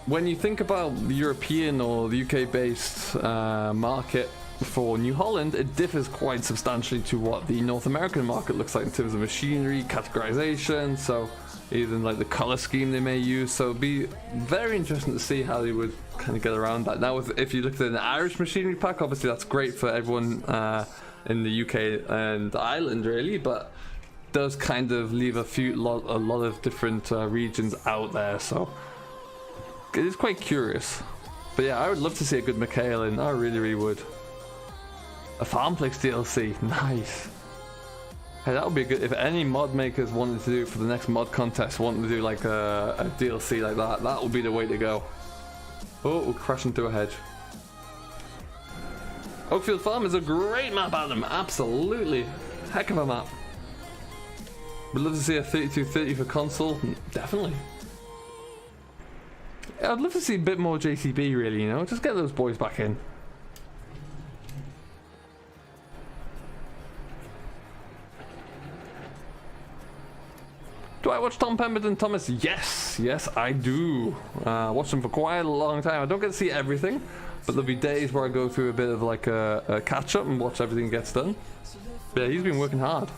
Speaker 1: When you think about the European or the UK based market for New Holland, it differs quite substantially to what the North American market looks like in terms of machinery, categorization, so even like the color scheme they may use. So it'd be very interesting to see how they would kind of get around that. Now, if you looked at an Irish machinery pack, obviously that's great for everyone in the UK and Ireland, really, but does kind of leave a lot of different regions out there. So it is quite curious. But yeah, I would love to see a good McHale in. I really would. A Farmplex DLC, nice. Hey, that would be good if any mod makers wanted to do for the next mod contest, wanted to do like a DLC like that. That would be the way to go. Oh, we're crashing through a hedge. Oakfield Farm is a great map, Adam. Absolutely, heck of a map. Would love to see a 3230 for console. Definitely. Yeah, I'd love to see a bit more JCB, really. You know, just get those boys back in. Do I watch Tom Pemberton Thomas? Yes, I do. Watched him for quite a long time. I don't get to see everything, but there'll be days where I go through a bit of like a catch up and watch everything gets done. But yeah, he's been working hard.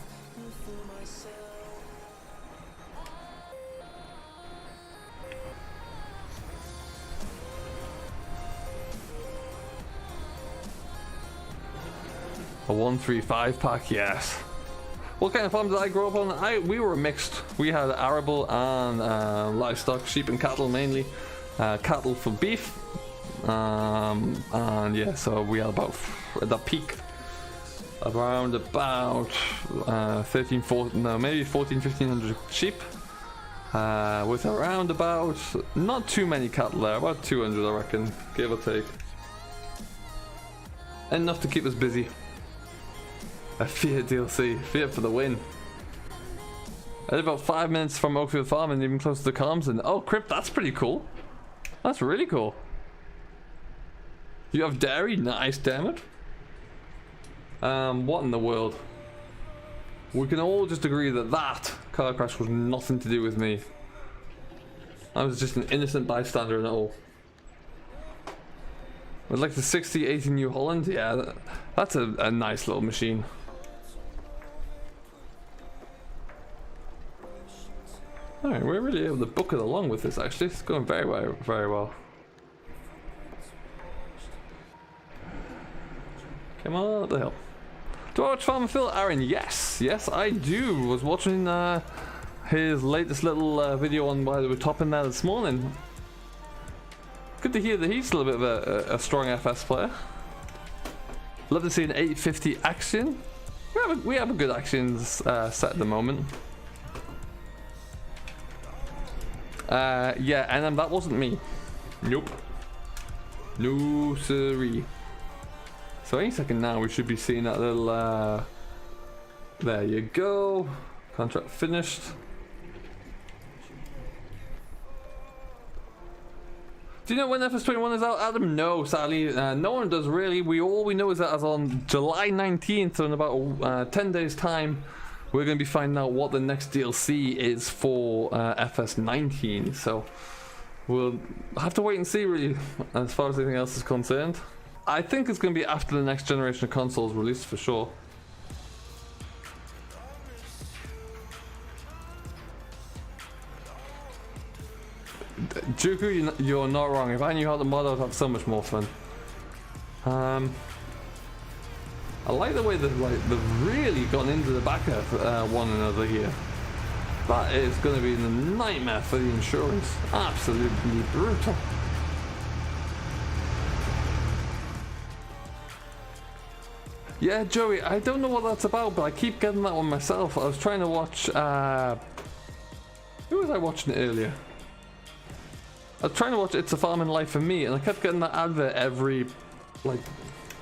Speaker 1: A 135 pack, yes. What kind of farm did I grow up on? We were mixed. We had arable and livestock, sheep and cattle mainly. Cattle for beef. And yeah, so we had about, at the peak, around about 1,500 sheep. With around about, not too many cattle there, about 200 I reckon, give or take. Enough to keep us busy. A Fiat DLC, Fiat for the win. I live about 5 minutes from Oakfield Farm and even closer to Carmston. Oh, Crypt, that's pretty cool. That's really cool. You have dairy? Nice, damn it. What in the world? We can all just agree that that car crash was nothing to do with me. I was just an innocent bystander in it all. With like the 6080 New Holland, yeah, that's a nice little machine. Alright, we're really able to book it along with this actually. It's going very well. Come on, what the hell? Do I watch Farmer Phil? Aaron, yes I do. Was watching his latest little video on why they were topping there this morning. Good to hear that he's still a bit of a strong FS player. Love to see an 850 action. We have a good actions set at the moment. Yeah, and that wasn't me. Nope. No siree. So any second now we should be seeing that little there you go. Contract finished. Do you know when FS21 is out, Adam? No, sadly, no one does really. All we know is that as on July 19th, so in about 10 days time, we're going to be finding out what the next DLC is for FS19. So we'll have to wait and see, really, as far as anything else is concerned. I think it's going to be after the next generation of consoles released for sure. Juku, you're not wrong. If I knew how to mod, I'd have so much more fun. I like the way they've really gone into the back of one another here. That is going to be a nightmare for the insurance. Absolutely brutal. Yeah, Joey, I don't know what that's about, but I keep getting that one myself. I was trying to watch... who was I watching earlier? I was trying to watch It's a Farming Life for Me, and I kept getting that advert every, like,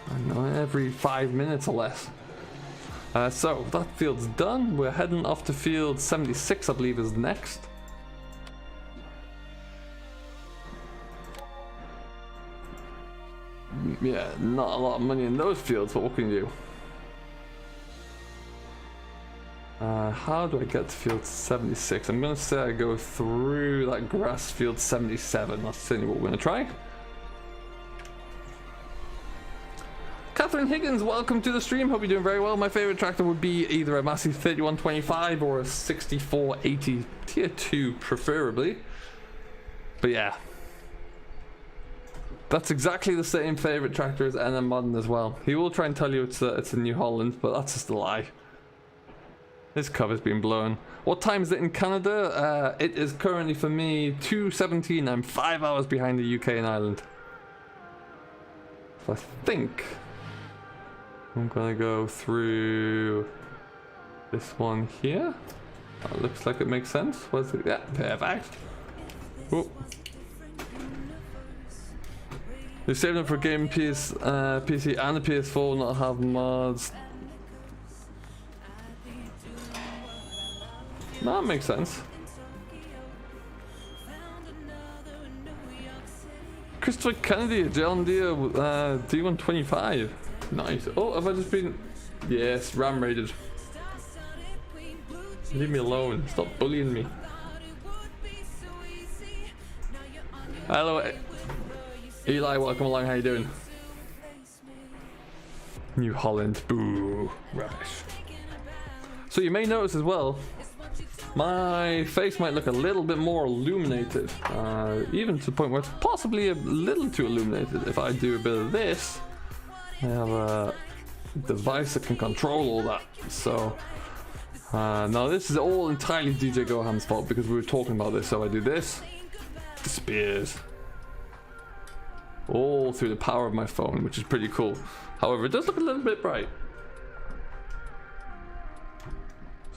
Speaker 1: I don't know, every 5 minutes or less. So, that field's done. We're heading off to field 76, I believe, is next. Yeah, not a lot of money in those fields, but what can you do? How do I get to field 76? I'm going to say I go through that grass field 77. That's certainly what we're going to try. Catherine Higgins, welcome to the stream. Hope you're doing very well. My favorite tractor would be either a massive 3125 or a 6480 tier 2 preferably. But yeah, that's exactly the same favorite tractor as NM Modding as well. He will try and tell you it's a New Holland, but that's just a lie. This cover's been blown. What time is it in Canada? It is currently for me 2:17. I'm 5 hours behind the UK and Ireland. So I think I'm gonna go through this one here. That looks like it makes sense. What's it? Yeah, perfect. Oh. They saved them for game PC and the PS4, not have mods. No, that makes sense. Christopher Kennedy, John Deere, D125. Nice. Oh, have I just been... Yes, Ram raided. Leave me alone. Stop bullying me. Hello, Eli, welcome along. How you doing? New Holland. Boo. Rubbish. So you may notice as well, my face might look a little bit more illuminated, even to the point where it's possibly a little too illuminated. If I do a bit of this, I have a device that can control all that. So now this is all entirely DJ Gohan's fault because we were talking about this. So I do this, disappears, all through the power of my phone, which is pretty cool. However, it does look a little bit bright.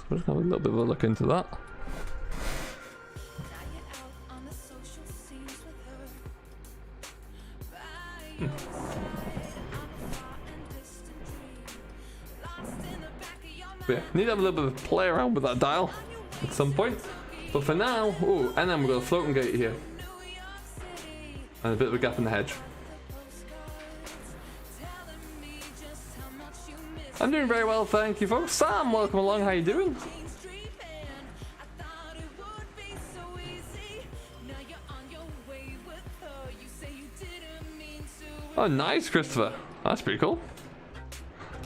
Speaker 1: We're just gonna have a little bit of a look into that. Yeah, need to have a little bit of a play around with that dial at some point. But for now, oh, and then we've got a floating gate here. And a bit of a gap in the hedge. I'm doing very well, thank you folks. Sam, welcome along, how you doing? Oh, nice, Christopher. That's pretty cool.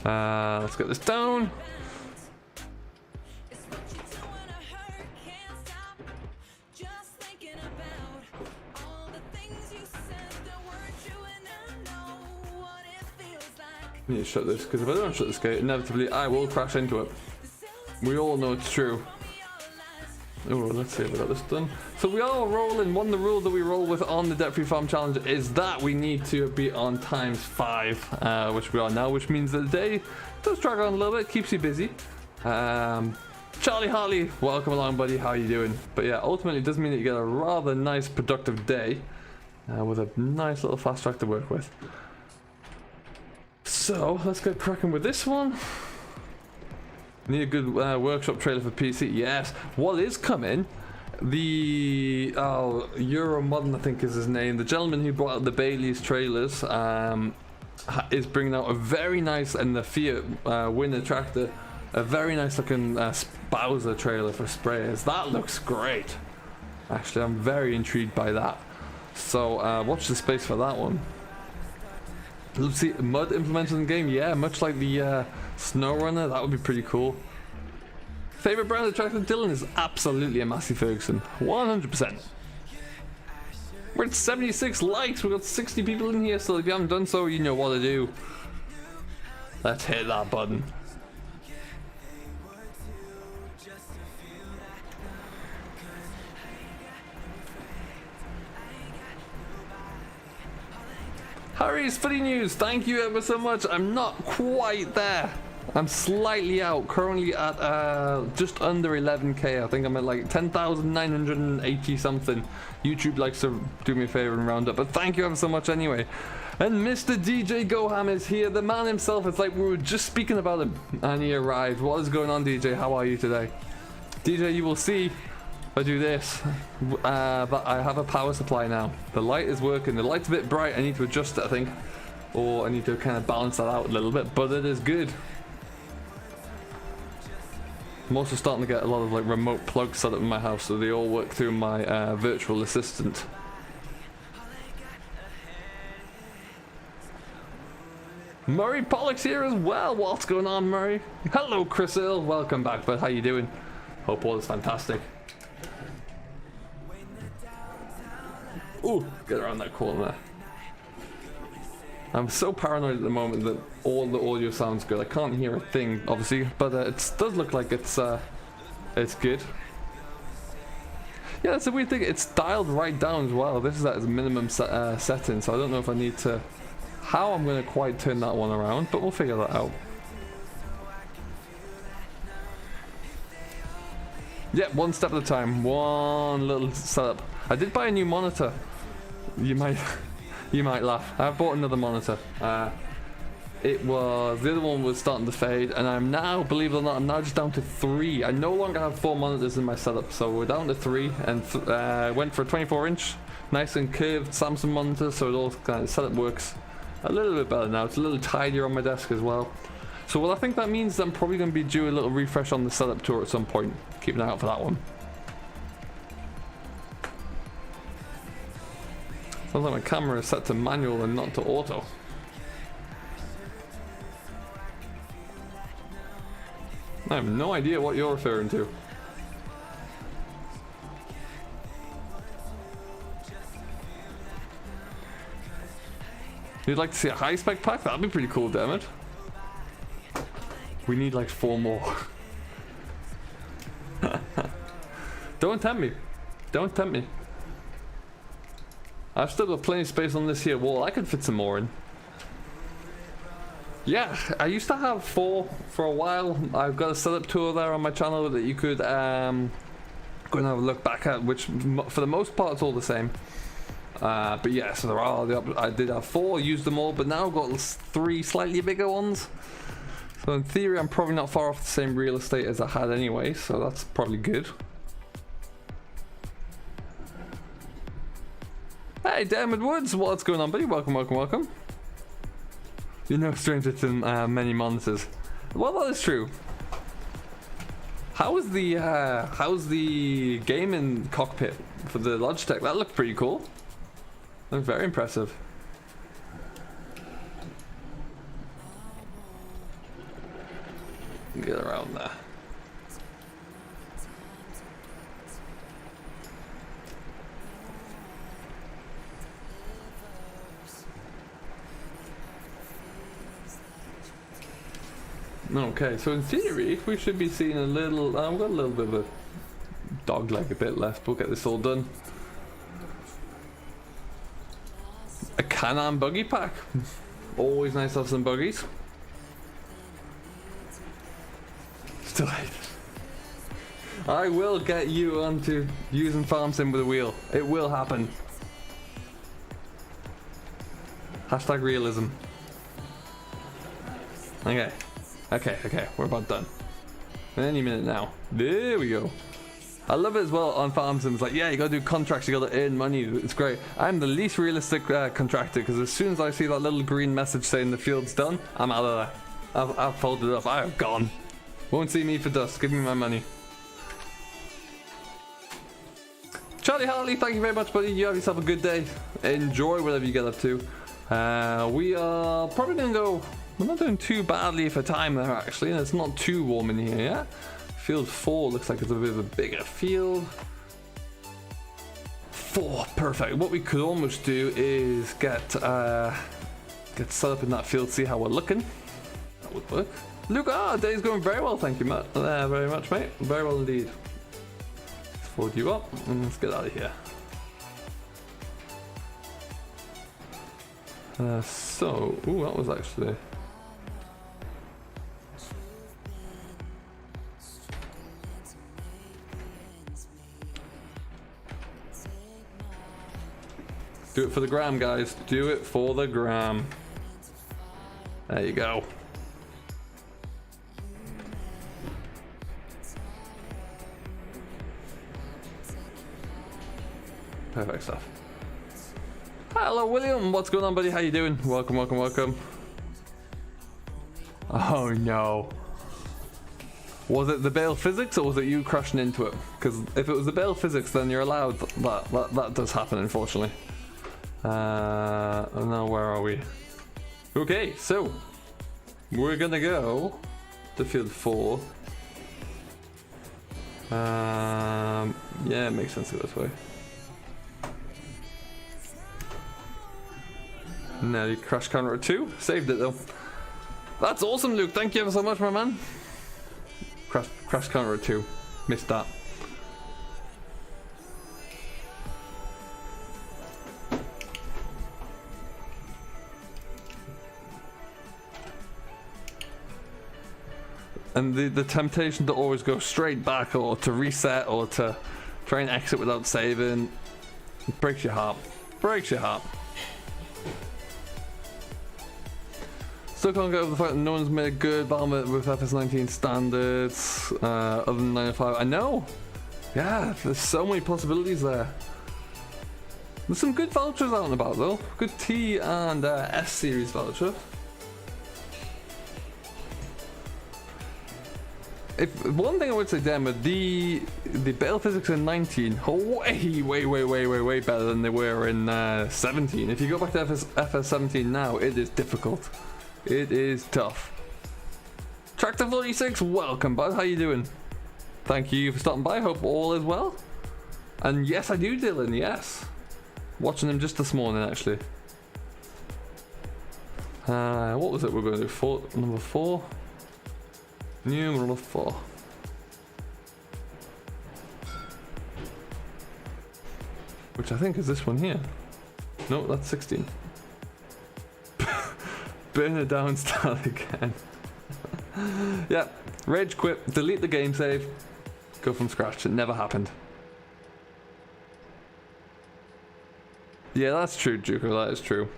Speaker 1: Let's get this down. I need to shut this, because if I don't shut this gate, inevitably I will crash into it. We all know it's true. Oh, let's see if we got this done. So we are rolling. One of the rules that we roll with on the Debt Free Farm Challenge is that we need to be on ×5, which we are now, which means that the day does drag on a little bit, keeps you busy. Charlie Harley, welcome along, buddy. How you doing? But yeah, ultimately it does mean that you get a rather nice productive day with a nice little fast track to work with. So let's get cracking with this one. Need a good workshop trailer for PC. Yes. What is coming? The Euro Modern, I think is his name. The gentleman who brought out the Bailey's trailers is bringing out a very nice, and the Fiat Winner tractor, a very nice looking Spouser trailer for sprayers. That looks great. Actually, I'm very intrigued by that. So watch the space for that one. Let's see, mud implemented in the game. Yeah, much like the Snow Runner. That would be pretty cool. Favorite brand of tractor, Dylan, is absolutely a Massey Ferguson. 100%. We're at 76 likes. We've got 60 people in here, so if you haven't done so, you know what to do. Let's hit that button. Harry's Footy News, thank you ever so much. I'm not quite there. I'm slightly out, currently at just under 11k. I think I'm at like 10,980 something. YouTube likes to do me a favor and round up, but thank you ever so much anyway. And Mr. DJ Goham is here, the man himself. It's like we were just speaking about him and he arrived. What is going on, DJ? How are you today? DJ, you will see if I do this, but I have a power supply now. The light is working. The light's a bit bright. I need to adjust it, I think, or I need to kind of balance that out a little bit, but it is good. I'm also starting to get a lot of like remote plugs set up in my house, so they all work through my virtual assistant. Murray Pollock's here as well. What's going on, Murray? Hello, Chris Earl. Welcome back, bud. How you doing? Hope all is fantastic. Ooh, get around that corner. I'm so paranoid at the moment that all the audio sounds good. I can't hear a thing, obviously, but it does look like it's good. Yeah, that's a weird thing. It's dialed right down as well. This is at its minimum setting, so I don't know if I need to, how I'm going to quite turn that one around, but we'll figure that out. Yeah, one step at a time, one little setup. I did buy a new monitor. You might laugh. I bought another monitor. The other one was starting to fade, and I'm now, believe it or not, I'm now just down to 3. I no longer have 4 monitors in my setup, so we're down to 3, and went for a 24-inch, nice and curved Samsung monitor, so it all kind of setup works a little bit better now. It's a little tidier on my desk as well. So what I think that means is I'm probably going to be due a little refresh on the setup tour at some point. Keep an eye out for that one. Sounds like my camera is set to manual and not to auto. I have no idea what you're referring to. You'd like to see a high spec pack? That'd be pretty cool, damn it. We need like 4 more. Don't tempt me. Don't tempt me. I've still got plenty of space on this here wall. I could fit some more in. Yeah, I used to have 4 for a while. I've got a setup tour there on my channel that you could go and have a look back at, which for the most part it's all the same. But yeah, so there are. I did have 4, used them all, but now I've got 3 slightly bigger ones. So in theory, I'm probably not far off the same real estate as I had anyway, so that's probably good. Hey, Dermot Woods, what's going on, buddy? Welcome, welcome, welcome. You're no stranger to many monitors. Well, that is true. How's the gaming cockpit for the Logitech? That looked pretty cool. Looked very impressive. Get around there. Okay, so in theory, we should be seeing a little. I've got a little bit of a dog leg a bit left. We'll get this all done. A Can-Am buggy pack. Always nice to have some buggies. Still hate it. I will get you onto using farm sim with a wheel. It will happen. Hashtag realism. Okay. Okay. We're about done. Any minute now. There we go. I love it as well on farm sims. Like, yeah, you gotta do contracts, you gotta earn money. It's great. I'm the least realistic contractor because as soon as I see that little green message saying the field's done, I'm out of there. I've folded up. I have gone. Won't see me for dust. Give me my money. Charlie Harley, thank you very much, buddy. You have yourself a good day. Enjoy whatever you get up to. We are probably gonna go. We're not doing too badly for time there actually, and it's not too warm in here yet. Field 4 looks like it's a bit of a bigger field. 4, perfect. What we could almost do is get set up in that field, see how we're looking. That would work. Luke, day's going very well, thank you, Matt. Very much, mate. Very well indeed. Let's forward you up and let's get out of here. Ooh, that was actually. Do it for the gram, guys. Do it for the gram. There you go. Perfect stuff. Hello, William. What's going on, buddy? How you doing? Welcome. Oh no. Was it the Bale physics or was it you crashing into it? Because if it was the Bale physics, then you're allowed. That does happen, unfortunately. Now where are we? Okay, so we're gonna go to field 4. Yeah, it makes sense to go this way. Now you crash counter at 2. Saved it though. That's awesome, Luke. Thank you ever so much, my man. Crash counter at 2. Missed that. And the temptation to always go straight back or to reset or to try and exit without saving breaks your heart. Breaks your heart. Still can't get over the fact that no one's made a good battle with FS19 standards other than 905. I know! Yeah, there's so many possibilities there. There's some good vouchers out and about though. Good T and S series voucher. If one thing I would say, Demma, the battle physics in 19 are way better than they were in 17. If you go back to FS17 now, it is difficult. It is tough. Tractor 46, welcome, bud. How you doing? Thank you for stopping by. Hope all is well. And yes, I do, Dylan. Yes, watching him just this morning, actually. What was it we're going to do? Number 4. Numeral 4. Which I think is this one here. No, that's 16. Burn it down, start again. Yeah, rage quit, delete the game save, go from scratch. It never happened. Yeah, that's true, Juko, that is true.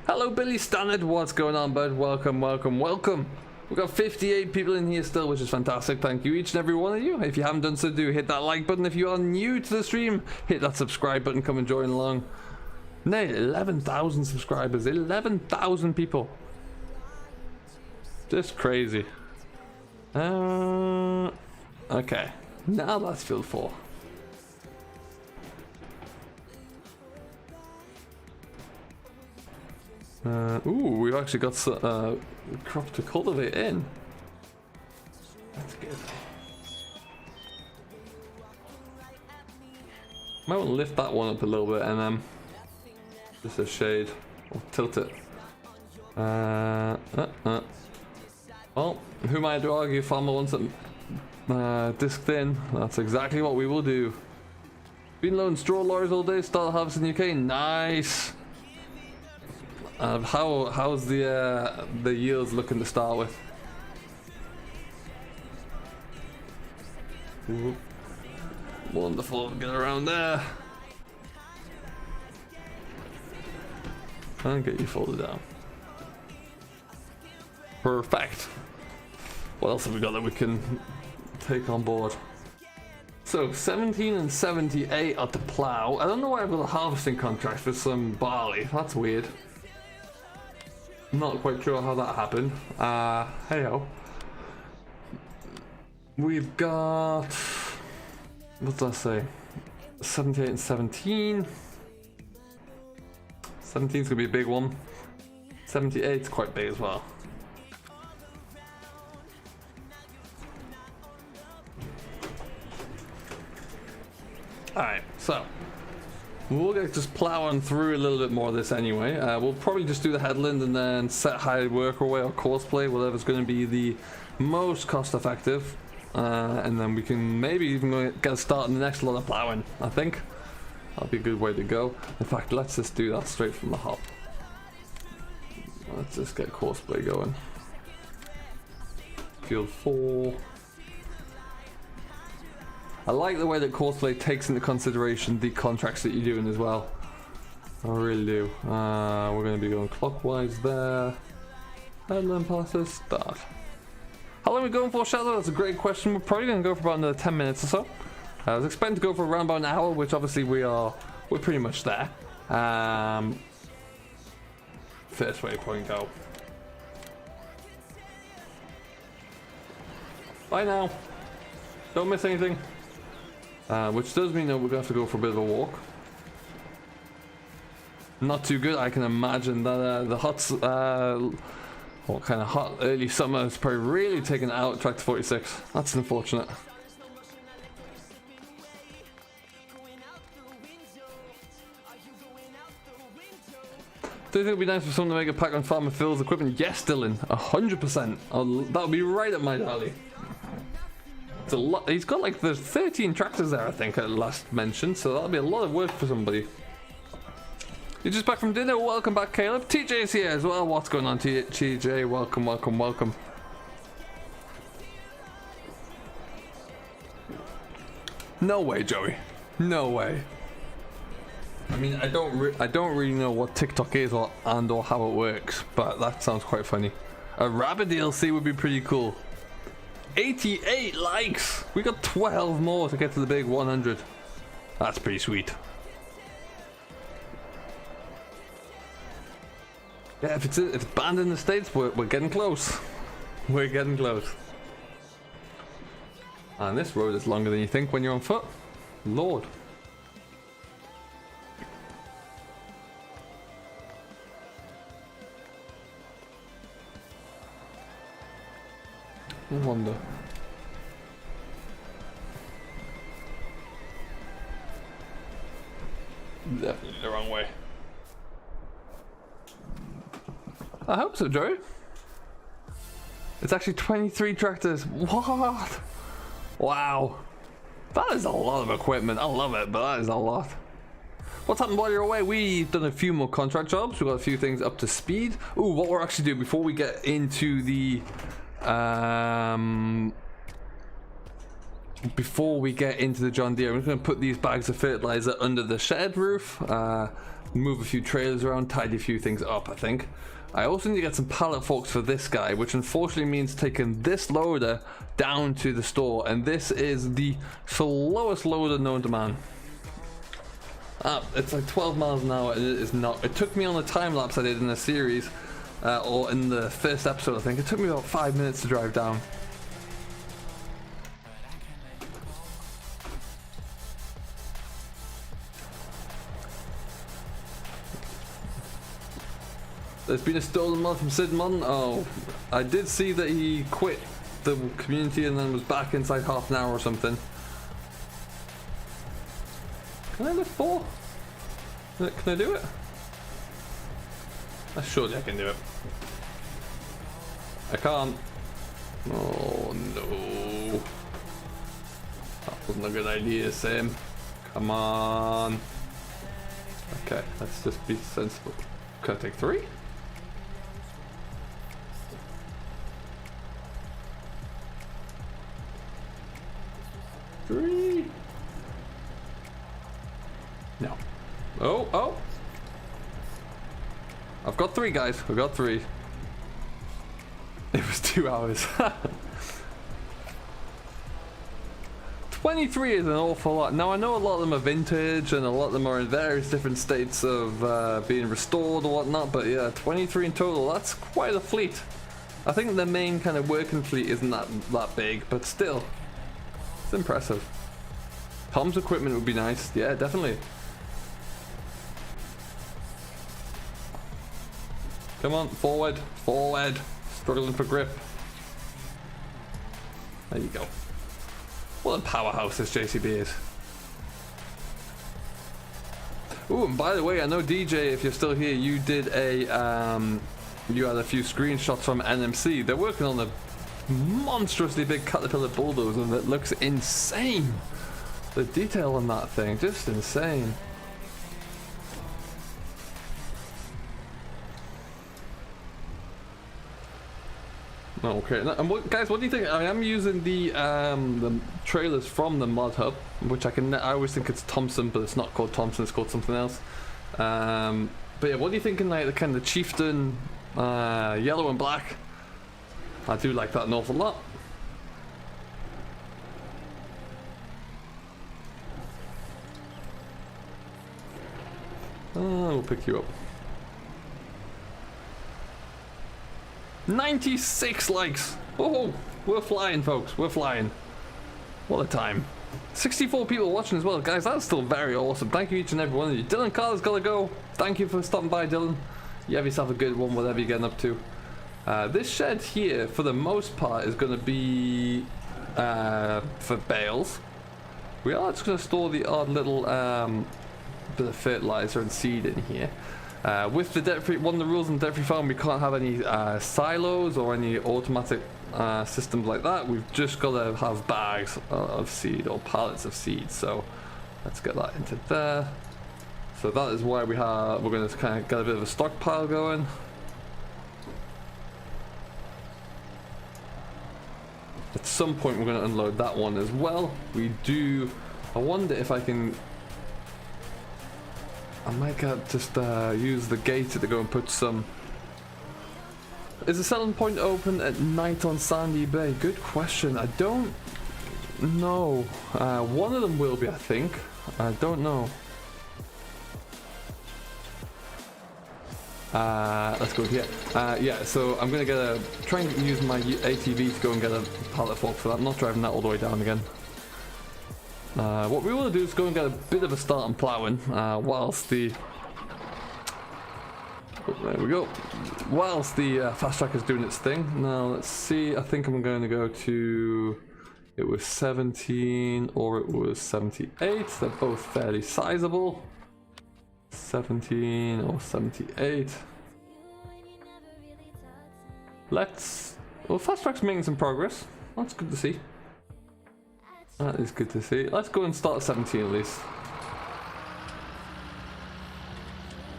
Speaker 1: Hello, Billy Stannard. What's going on, bud? Welcome. We've got 58 people in here still, which is fantastic. Thank you, each and every one of you. If you haven't done so, do hit that like button. If you are new to the stream, hit that subscribe button. Come and join along. No, 11,000 subscribers. 11,000 people. Just crazy. Okay. Now that's field 4. Ooh, we've actually got crop to cultivate in. That's good. Might want to lift that one up a little bit and just a shade or tilt it. Well, who am I to argue? Farmer wants it disc thin. That's exactly what we will do. Been loading straw lorries all day. Start harvesting UK. Nice. How's the yields looking to start with? Ooh. Wonderful, get around there. And get you folded down. Perfect. What else have we got that we can take on board? So 17 and 78 are to plow. I don't know why I've got a harvesting contract for some barley. That's weird. Not quite sure how that happened. Hey ho. We've got, what did I say? 78 and 17. 17's gonna be a big one. 78's quite big as well. Alright, so we'll get just plowing through a little bit more of this anyway. We'll probably just do the headland and then set high work away or courseplay, whatever's going to be the most cost effective. And then we can maybe even get a start on the next lot of plowing, I think. That'll be a good way to go. In fact, let's just do that straight from the hop. Let's just get courseplay going. Field 4. I like the way that courseplay takes into consideration the contracts that you're doing as well. I really do. We're going to be going clockwise there. Headland passes, start. How long are we going for, Shadow? That's a great question. We're probably going to go for about another 10 minutes or so. I was expecting to go for around about an hour, which obviously we're pretty much there. First waypoint go. Bye now. Don't miss anything. Which does mean that we're going to have to go for a bit of a walk. Not too good. I can imagine that the hot, what kind of hot early summer is probably really taken out Tractor 46. That's unfortunate. Do you think it would be nice for someone to make a pack on Farmer Phil's equipment? Yes, Dylan, 100%. That would be right up my alley. It's a lot. He's got like there's 13 tractors there, I think, at last mentioned, so that'll be a lot of work for somebody. You're just back from dinner. Welcome back, Caleb. TJ's here as well. What's going on, TJ? Welcome, welcome, welcome. No way, Joey. No way. I mean, I don't really know what TikTok is or how it works, but that sounds quite funny. A rabbit DLC would be pretty cool. 88 likes. We got 12 more to get to the big 100. That's pretty sweet. Yeah, if it's banned in the States, we're getting close. We're getting close. And this road is longer than you think when you're on foot. Lord. No wonder. Definitely the wrong way. I hope so, Joe. It's actually 23 tractors. What? Wow. That is a lot of equipment. I love it, but that is a lot. What's happened while you're away? We've done a few more contract jobs. We've got a few things up to speed. Ooh, what we're actually doing before we get into the John Deere, I'm just going to put these bags of fertilizer under the shed roof, move a few trailers around, tidy a few things up, I think. I also need to get some pallet forks for this guy, which unfortunately means taking this loader down to the store, and this is the slowest loader known to man. It's like 12 miles an hour, and it is not. It took me on a time lapse I did in a series, or in the first episode, I think. It took me about 5 minutes to drive down. There's been a stolen mod from Sid Modding. Oh, I did see that he quit the community and then was back inside half an hour or something. Can I lift 4? Can I do it? Surely I can do it. I can't. Oh no. That wasn't a good idea, Sam. Come on. Okay, let's just be sensible. Can I take 3? 3. No. Oh. I've got 3, guys. I've got 3. It was 2 hours. 23 is an awful lot. Now I know a lot of them are vintage and a lot of them are in various different states of being restored or whatnot, but yeah, 23 in total, that's quite a fleet. I think the main kind of working fleet isn't that big, but still, it's impressive. Tom's equipment would be nice, yeah, definitely. Come on, forward, struggling for grip. There you go. What a powerhouse this JCB is. Ooh, and by the way, I know DJ, if you're still here, you did a, you had a few screenshots from NMC. They're working on a monstrously big Caterpillar bulldozer that looks insane. The detail on that thing, just insane. Okay, and guys, what do you think? I am using the trailers from the mod hub, which I always think it's Thompson, but it's not called Thompson, it's called something else. But yeah, what do you think in like the kind of Chieftain yellow and black? I do like that an awful lot. We'll pick you up. 96 likes! Oh, we're flying, folks. We're flying. What a time. 64 people watching as well. Guys, that's still very awesome. Thank you each and every one of you. Dylan Carter's gotta go. Thank you for stopping by, Dylan. You have yourself a good one, whatever you're getting up to. This shed here, for the most part, is going to be for bales. We are just going to store the odd little bit of fertilizer and seed in here. With the debt-free, one of the rules in the debt-free farm, we can't have any silos or any automatic systems like that. We've just got to have bags of seed or pallets of seed. So let's get that into there. So that is why we're going to kind of get a bit of a stockpile going. At some point we're going to unload that one as well. I wonder if I might just use the gate to go and put some. Is the selling point open at night on Sandy Bay? Good question. I don't know. One of them will be, I think. I don't know. Let's go here. Yeah, so I'm gonna try and use my ATV to go and get a pallet fork for that. I'm not driving that all the way down again. What we want to do is go and get a bit of a start on ploughing whilst the fast track is doing its thing. Now let's see. I think I'm going to go to, it was 17 or it was 78. They're both fairly sizable. 17 or 78. Well, fast track's making some progress. That's good to see. That is good to see. Let's go and start at 17 at least.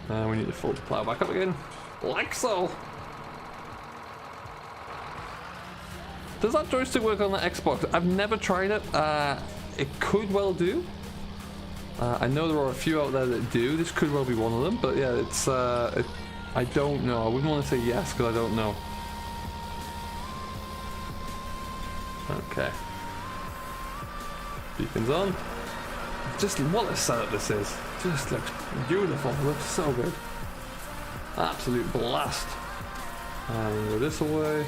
Speaker 1: We need to fold the plough back up again. Like so. Does that joystick work on the Xbox? I've never tried it. It could well do. I know there are a few out there that do. This could well be one of them, but yeah, it's I don't know. I wouldn't want to say yes because I don't know. Okay. Beacons on. Just what a setup this is. Just looks beautiful. Looks so good. Absolute blast. And go this away.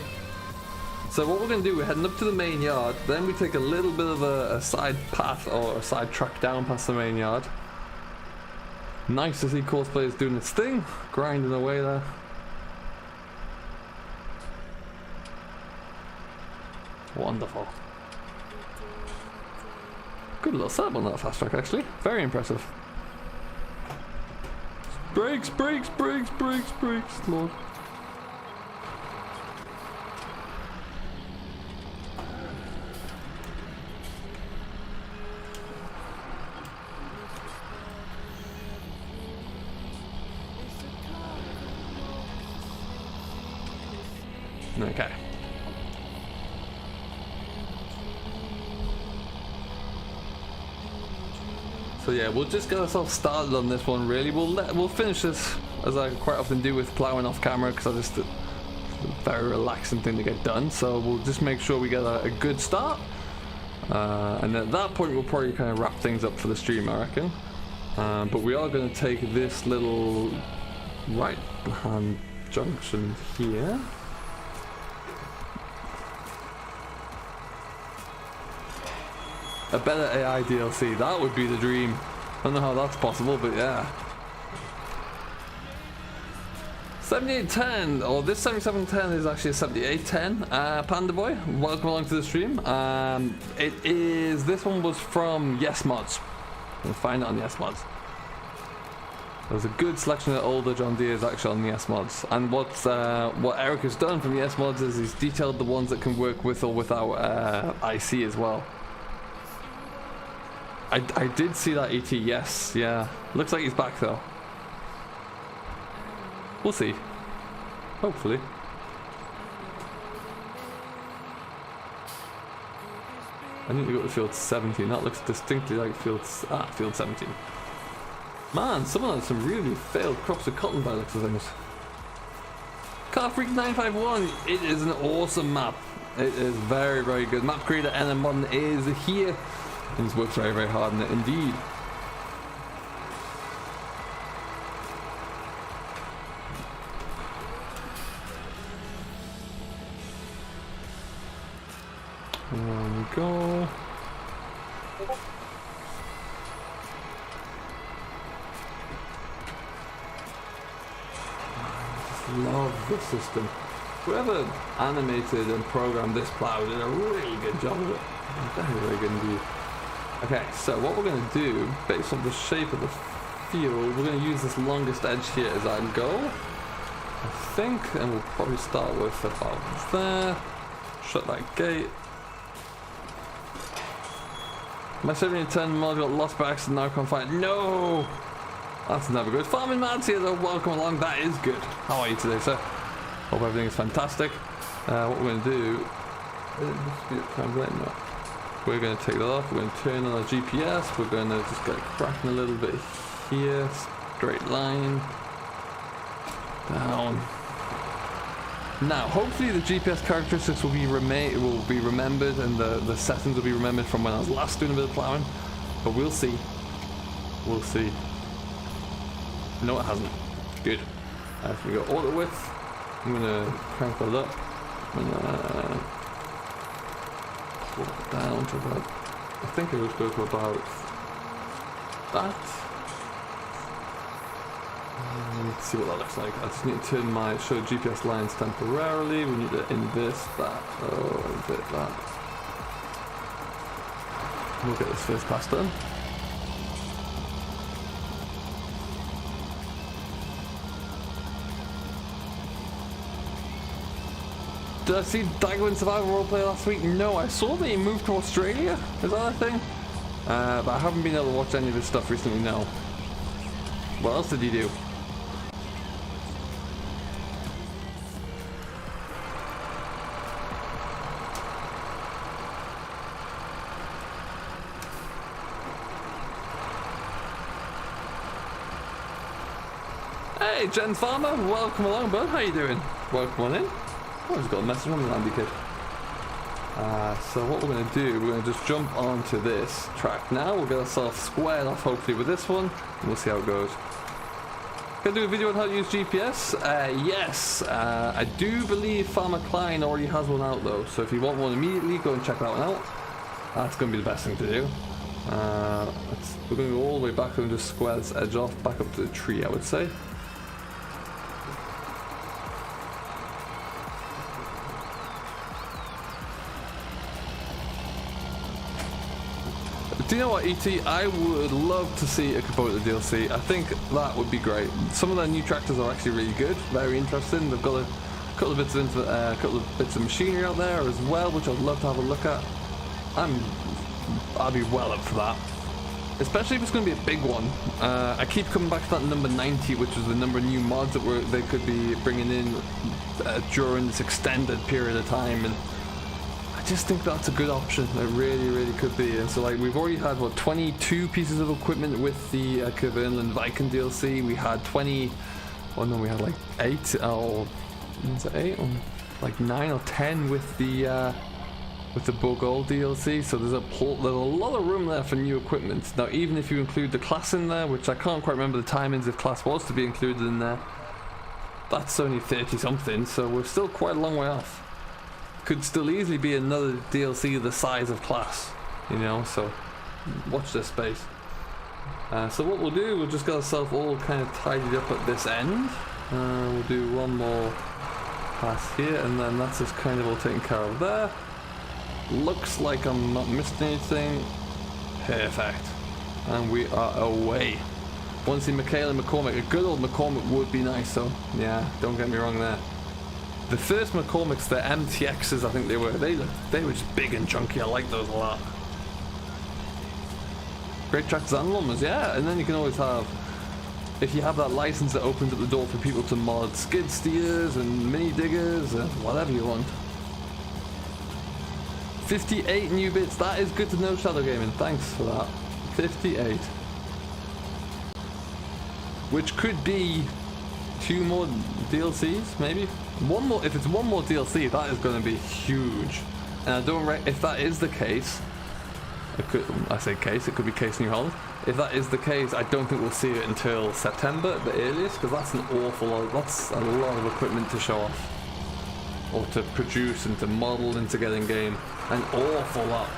Speaker 1: So what we're going to do, we're heading up to the main yard, then we take a little bit of a side path or a side track down past the main yard. Nice to see course players doing its thing, grinding away there. Wonderful. Good little setup on that fast track actually, very impressive. Brakes, brakes, brakes, brakes, brakes, Lord. Okay. So yeah, we'll just get ourselves started on this one. Really, we'll finish this as I quite often do with ploughing off camera, because I just it's a very relaxing thing to get done. So we'll just make sure we get a good start, and at that point we'll probably kind of wrap things up for the stream, I reckon. But we are going to take this little right hand junction here. A better AI DLC, that would be the dream. I don't know how that's possible, but yeah. 7810, or this 7710 is actually a 7810. Panda Boy, welcome along to the stream. This one was from Yes Mods. You'll find it on Yes Mods. There's a good selection of older John Deere's actually on the Yes Mods. And what Eric has done from Yes Mods is he's detailed the ones that can work with or without IC as well. I did see that ET, yes, yeah. Looks like he's back though. We'll see. Hopefully. I need to go to field 17. That looks distinctly like field 17. Man, someone had some really failed crops of cotton by the looks of things. Car Freak 951, it is an awesome map. It is very, very good. Map creator NM Modern is here. And he's worked very, very hard on it indeed. There we go. I just love this system. Whoever animated and programmed this plow did a really good job of it. Very, very good indeed. Okay, so what we're going to do, based on the shape of the field, we're going to use this longest edge here as our goal, I think, and we'll probably start with about there. Shut that gate. My 710 mod got lost by accident, now I can't find it. No! That's never good. Farming Mads here though, welcome along, that is good. How are you today, sir? Hope everything is fantastic. What we're going to do, we're going to take that off, we're going to turn on our GPS, we're going to just get cracking a little bit here, straight line, down. Now, hopefully the GPS characteristics will be remembered, and the settings will be remembered from when I was last doing a bit of ploughing, but we'll see. We'll see. No, it hasn't. Good. If we go auto width, I'm going to crank that up. I'm going to pull it down to about, I think it would go to about that. Let's see what that looks like. I just need to turn my show GPS lines temporarily. We need to invert that. Oh, invert that. We'll get this first pass done. Did I see Dagwin Survival roleplay last week? No, I saw that he moved to Australia. Is that a thing? But I haven't been able to watch any of his stuff recently, no. What else did he do? Hey, Jen Farmer, welcome along, bud. How you doing? Welcome on in. Oh, he's got a message from the Landy Kid. So what we're going to do, we're going to just jump onto this track now. We'll get ourselves squared off hopefully with this one, and we'll see how it goes. Gonna do a video on how to use GPS? Yes, I do believe Farmer Klein already has one out though, so if you want one immediately, go and check that one out. That's going to be the best thing to do. We're going to go all the way back and just square this edge off, back up to the tree I would say. Do you know what, ET? I would love to see a Kubota DLC. I think that would be great. Some of their new tractors are actually really good, very interesting. They've got a couple of bits of machinery out there as well, which I'd love to have a look at. I'd be well up for that, especially if it's going to be a big one. I keep coming back to that number 90, which is the number of new mods that they could be bringing in during this extended period of time, and I I just think that's a good option. It really, really could be. And so like we've already had what 22 pieces of equipment with the Kverneland Viking DLC. We had 20. Oh no, we had like 8. Oh, was it 8? Or like 9 or 10 with the Bogol DLC. So there's a lot of room there for new equipment. Now, even if you include the class in there, which I can't quite remember the timings if class was to be included in there, that's only 30 something. So we're still quite a long way off. Could still easily be another DLC the size of class, you know, so watch this space. So what we'll do, we'll just get ourselves all kind of tidied up at this end. We'll do one more pass here, and then that's just kind of all taken care of there. Looks like I'm not missing anything. Perfect. And we are away. Want to see Michaela McCormick. A good old McCormick would be nice, though. Yeah, don't get me wrong there. The first McCormicks, the MTXs, I think they were just big and chunky. I like those a lot. Great tractors and lawnmowers, yeah. And then you can always have, if you have that license that opens up the door for people to mod skid steers and mini diggers and whatever you want. 58 new bits. That is good to know, Shadow Gaming. Thanks for that. 58. Which could be 2 more DLCs, maybe. One more. If it's 1 more DLC, that is going to be huge. And I don't. If that is the case, it could be case New Holland. If that is the case, I don't think we'll see it until September at the earliest, because that's an awful lot. That's a lot of equipment to show off, or to produce and to model and to get in game. An awful lot.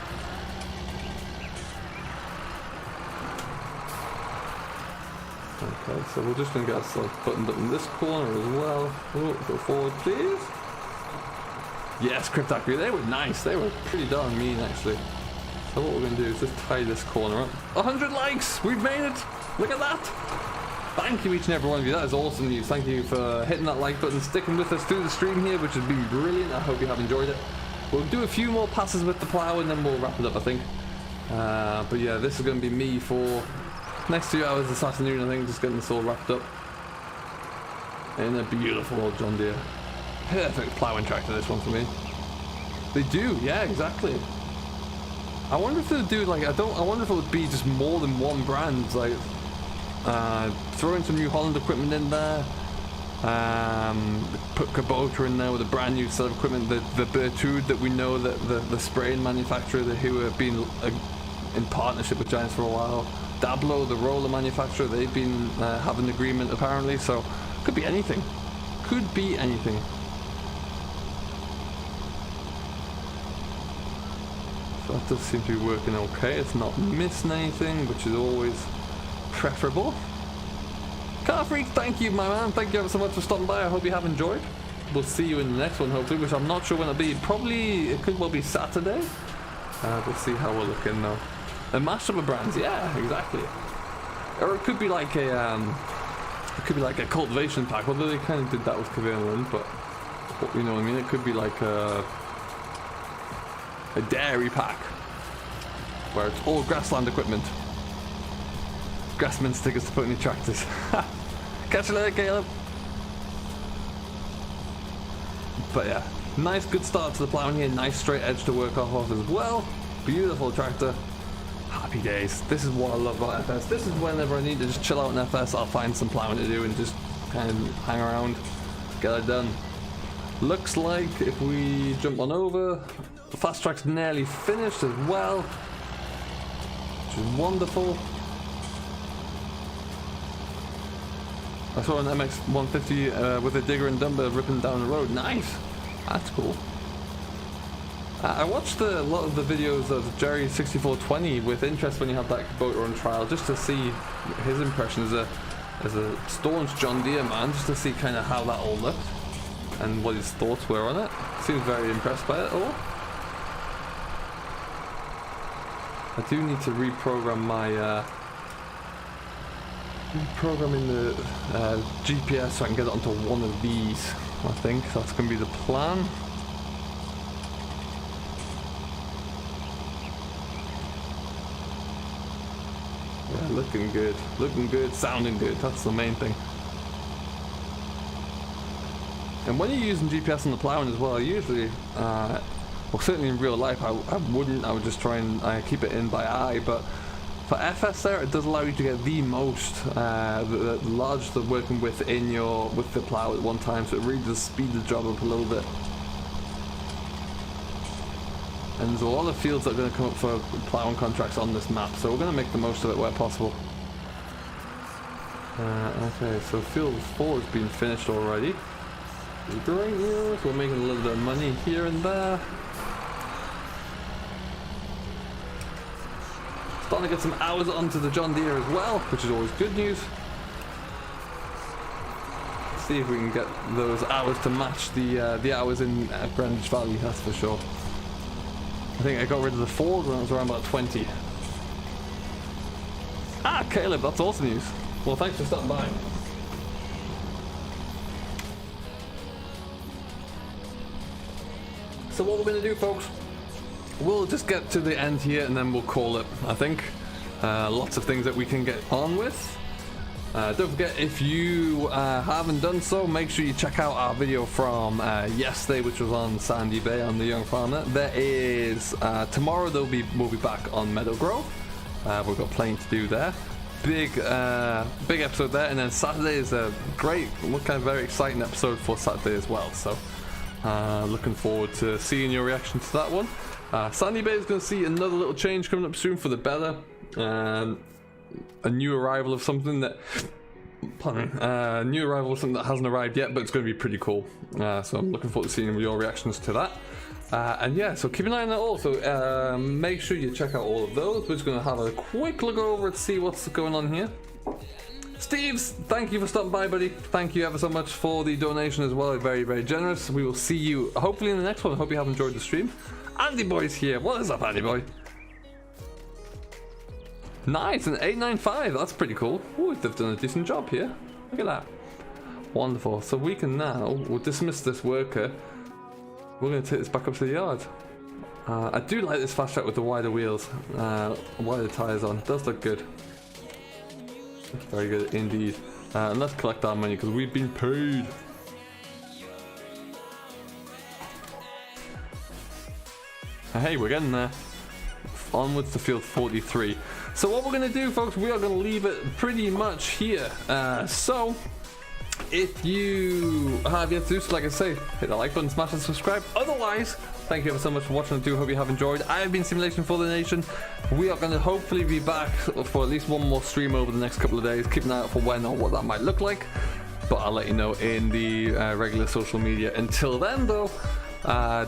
Speaker 1: Okay, so we're just going to get ourselves buttoned up in this corner as well. Oh, go forward, please. Yes, Cryptacry, they were nice. They were pretty darn mean, actually. So what we're going to do is just tie this corner up. 100 likes! We've made it! Look at that! Thank you, each and every one of you. That is awesome news. Thank you for hitting that like button, sticking with us through the stream here, which has been brilliant. I hope you have enjoyed it. We'll do a few more passes with the plow and then we'll wrap it up, I think. But yeah, this is going to be me for next 2 hours this afternoon, I think, just getting this all wrapped up. In a beautiful old John Deere. Perfect ploughing tractor, this one for me. They do, yeah, exactly. I wonder if they'd do, like, I wonder if it would be just more than one brand, like, throwing some New Holland equipment in there, put Kubota in there with a brand new set of equipment, the Bertude that we know, that the spraying manufacturer who have been in partnership with Giants for a while, Dablo, the roller manufacturer, they've been have an agreement apparently, so could be anything. Could be anything. So that does seem to be working okay. It's not missing anything, which is always preferable. Car Freak, thank you, my man. Thank you ever so much for stopping by. I hope you have enjoyed. We'll see you in the next one, hopefully, which I'm not sure when it'll be. Probably, it could well be Saturday. We'll see how we're looking though. A mashup of brands, yeah, exactly. Or it could be like a cultivation pack. Although they kind of did that with Kverneland, but you know what I mean. It could be like a dairy pack where it's all grassland equipment. Grassman stickers to put in your tractors. Catch you later, Caleb. But yeah, nice good start to the ploughing here. Nice straight edge to work off of as well. Beautiful tractor. Happy days. This is what I love about FS. This is whenever I need to just chill out in FS, I'll find some ploughing to do and just kind of hang around, get it done. Looks like if we jump on over, the fast track's nearly finished as well, which is wonderful. I saw an MX 150 with a digger and dumper ripping down the road. Nice. That's cool. I watched a lot of the videos of Jerry 6420 with interest when he had that Kubota on trial, just to see his impression as a staunch John Deere man, just to see kind of how that all looked and what his thoughts were on it. Seems very impressed by it all. I do need to reprogram my reprogramming the GPS so I can get it onto one of these. I think that's going to be the plan. Yeah, looking good, sounding good, that's the main thing. And when you're using GPS on the ploughing as well, usually Well, certainly in real life I wouldn't. I would just try and keep it in by eye, but for FS there, it does allow you to get the most, the largest of working with with the plow at one time, so it really does speed the job up a little bit. And there's a lot of fields that are going to come up for plowing contracts on this map, so we're going to make the most of it where possible. Okay, so field 4 has been finished already. Great news, we're making a little bit of money here and there. Starting to get some hours onto the John Deere as well, which is always good news. Let's see if we can get those hours to match the hours in Greenwich Valley, that's for sure. I think I got rid of the Ford when I was around about 20. Ah, Caleb, that's awesome news. Well, thanks for stopping by. So what we're going to do, folks, we'll just get to the end here and then we'll call it, I think. Lots of things that we can get on with. Don't forget, if you haven't done so, make sure you check out our video from yesterday, which was on Sandy Bay on the Young Farmer. There is, tomorrow we'll be back on Meadow Grove. We've got plenty to do there. Big episode there, and then Saturday is a great, very exciting episode for Saturday as well. So looking forward to seeing your reaction to that one. Sandy Bay is going to see another little change coming up soon for the better. A new arrival of something that, hasn't arrived yet, but it's going to be pretty cool. So I'm looking forward to seeing your reactions to that. And yeah, so keep an eye on that also. Make sure you check out all of those. We're just going to have a quick look over to see what's going on here. Steve's, thank you for stopping by, buddy. Thank you ever so much for the donation as well. Very, very generous. We will see you hopefully in the next one. I hope you have enjoyed the stream. Andy Boy's here. What is up, Andy Boy? Nice, an 895. That's pretty cool. Ooh, they've done a decent job here. Look at that. Wonderful. So we can now, we'll dismiss this worker. We're going to take this back up to the yard. I do like this fast track with the wider wheels, wider tyres on. It does look good. Very good indeed. And let's collect our money because we've been paid. Hey, we're getting there. Onwards to field 43. So what we're going to do, folks, we are going to leave it pretty much here. So if you have yet to do so, like I say, hit the like button, smash and subscribe. Otherwise, thank you ever so much for watching. I do hope you have enjoyed. I have been Simulation for the Nation. We are going to hopefully be back for at least one more stream over the next couple of days. Keep an eye out for when or what that might look like, but I'll let you know in the regular social media. Until then, though,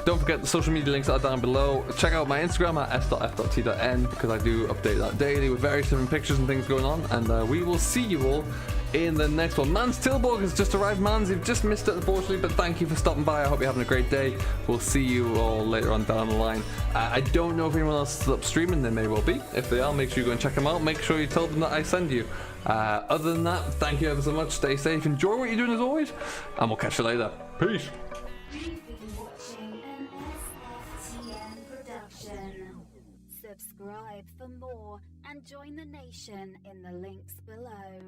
Speaker 1: don't forget the social media links are down below. Check out my Instagram at s.f.t.n because I do update that daily with various different pictures and things going on. And we will see you all in the next one. Mans Tilburg has just arrived. Mans, you've just missed it unfortunately, but thank you for stopping by. I hope you're having a great day. We'll see you all later on down the line. I don't know if anyone else is still up streaming. They may well be. If they are, make sure you go and check them out. Make sure you tell them that I send you. Other than that, thank you ever so much. Stay safe. Enjoy what you're doing as always, and we'll catch you later. Peace.
Speaker 2: Subscribe for more and join the nation in the links below.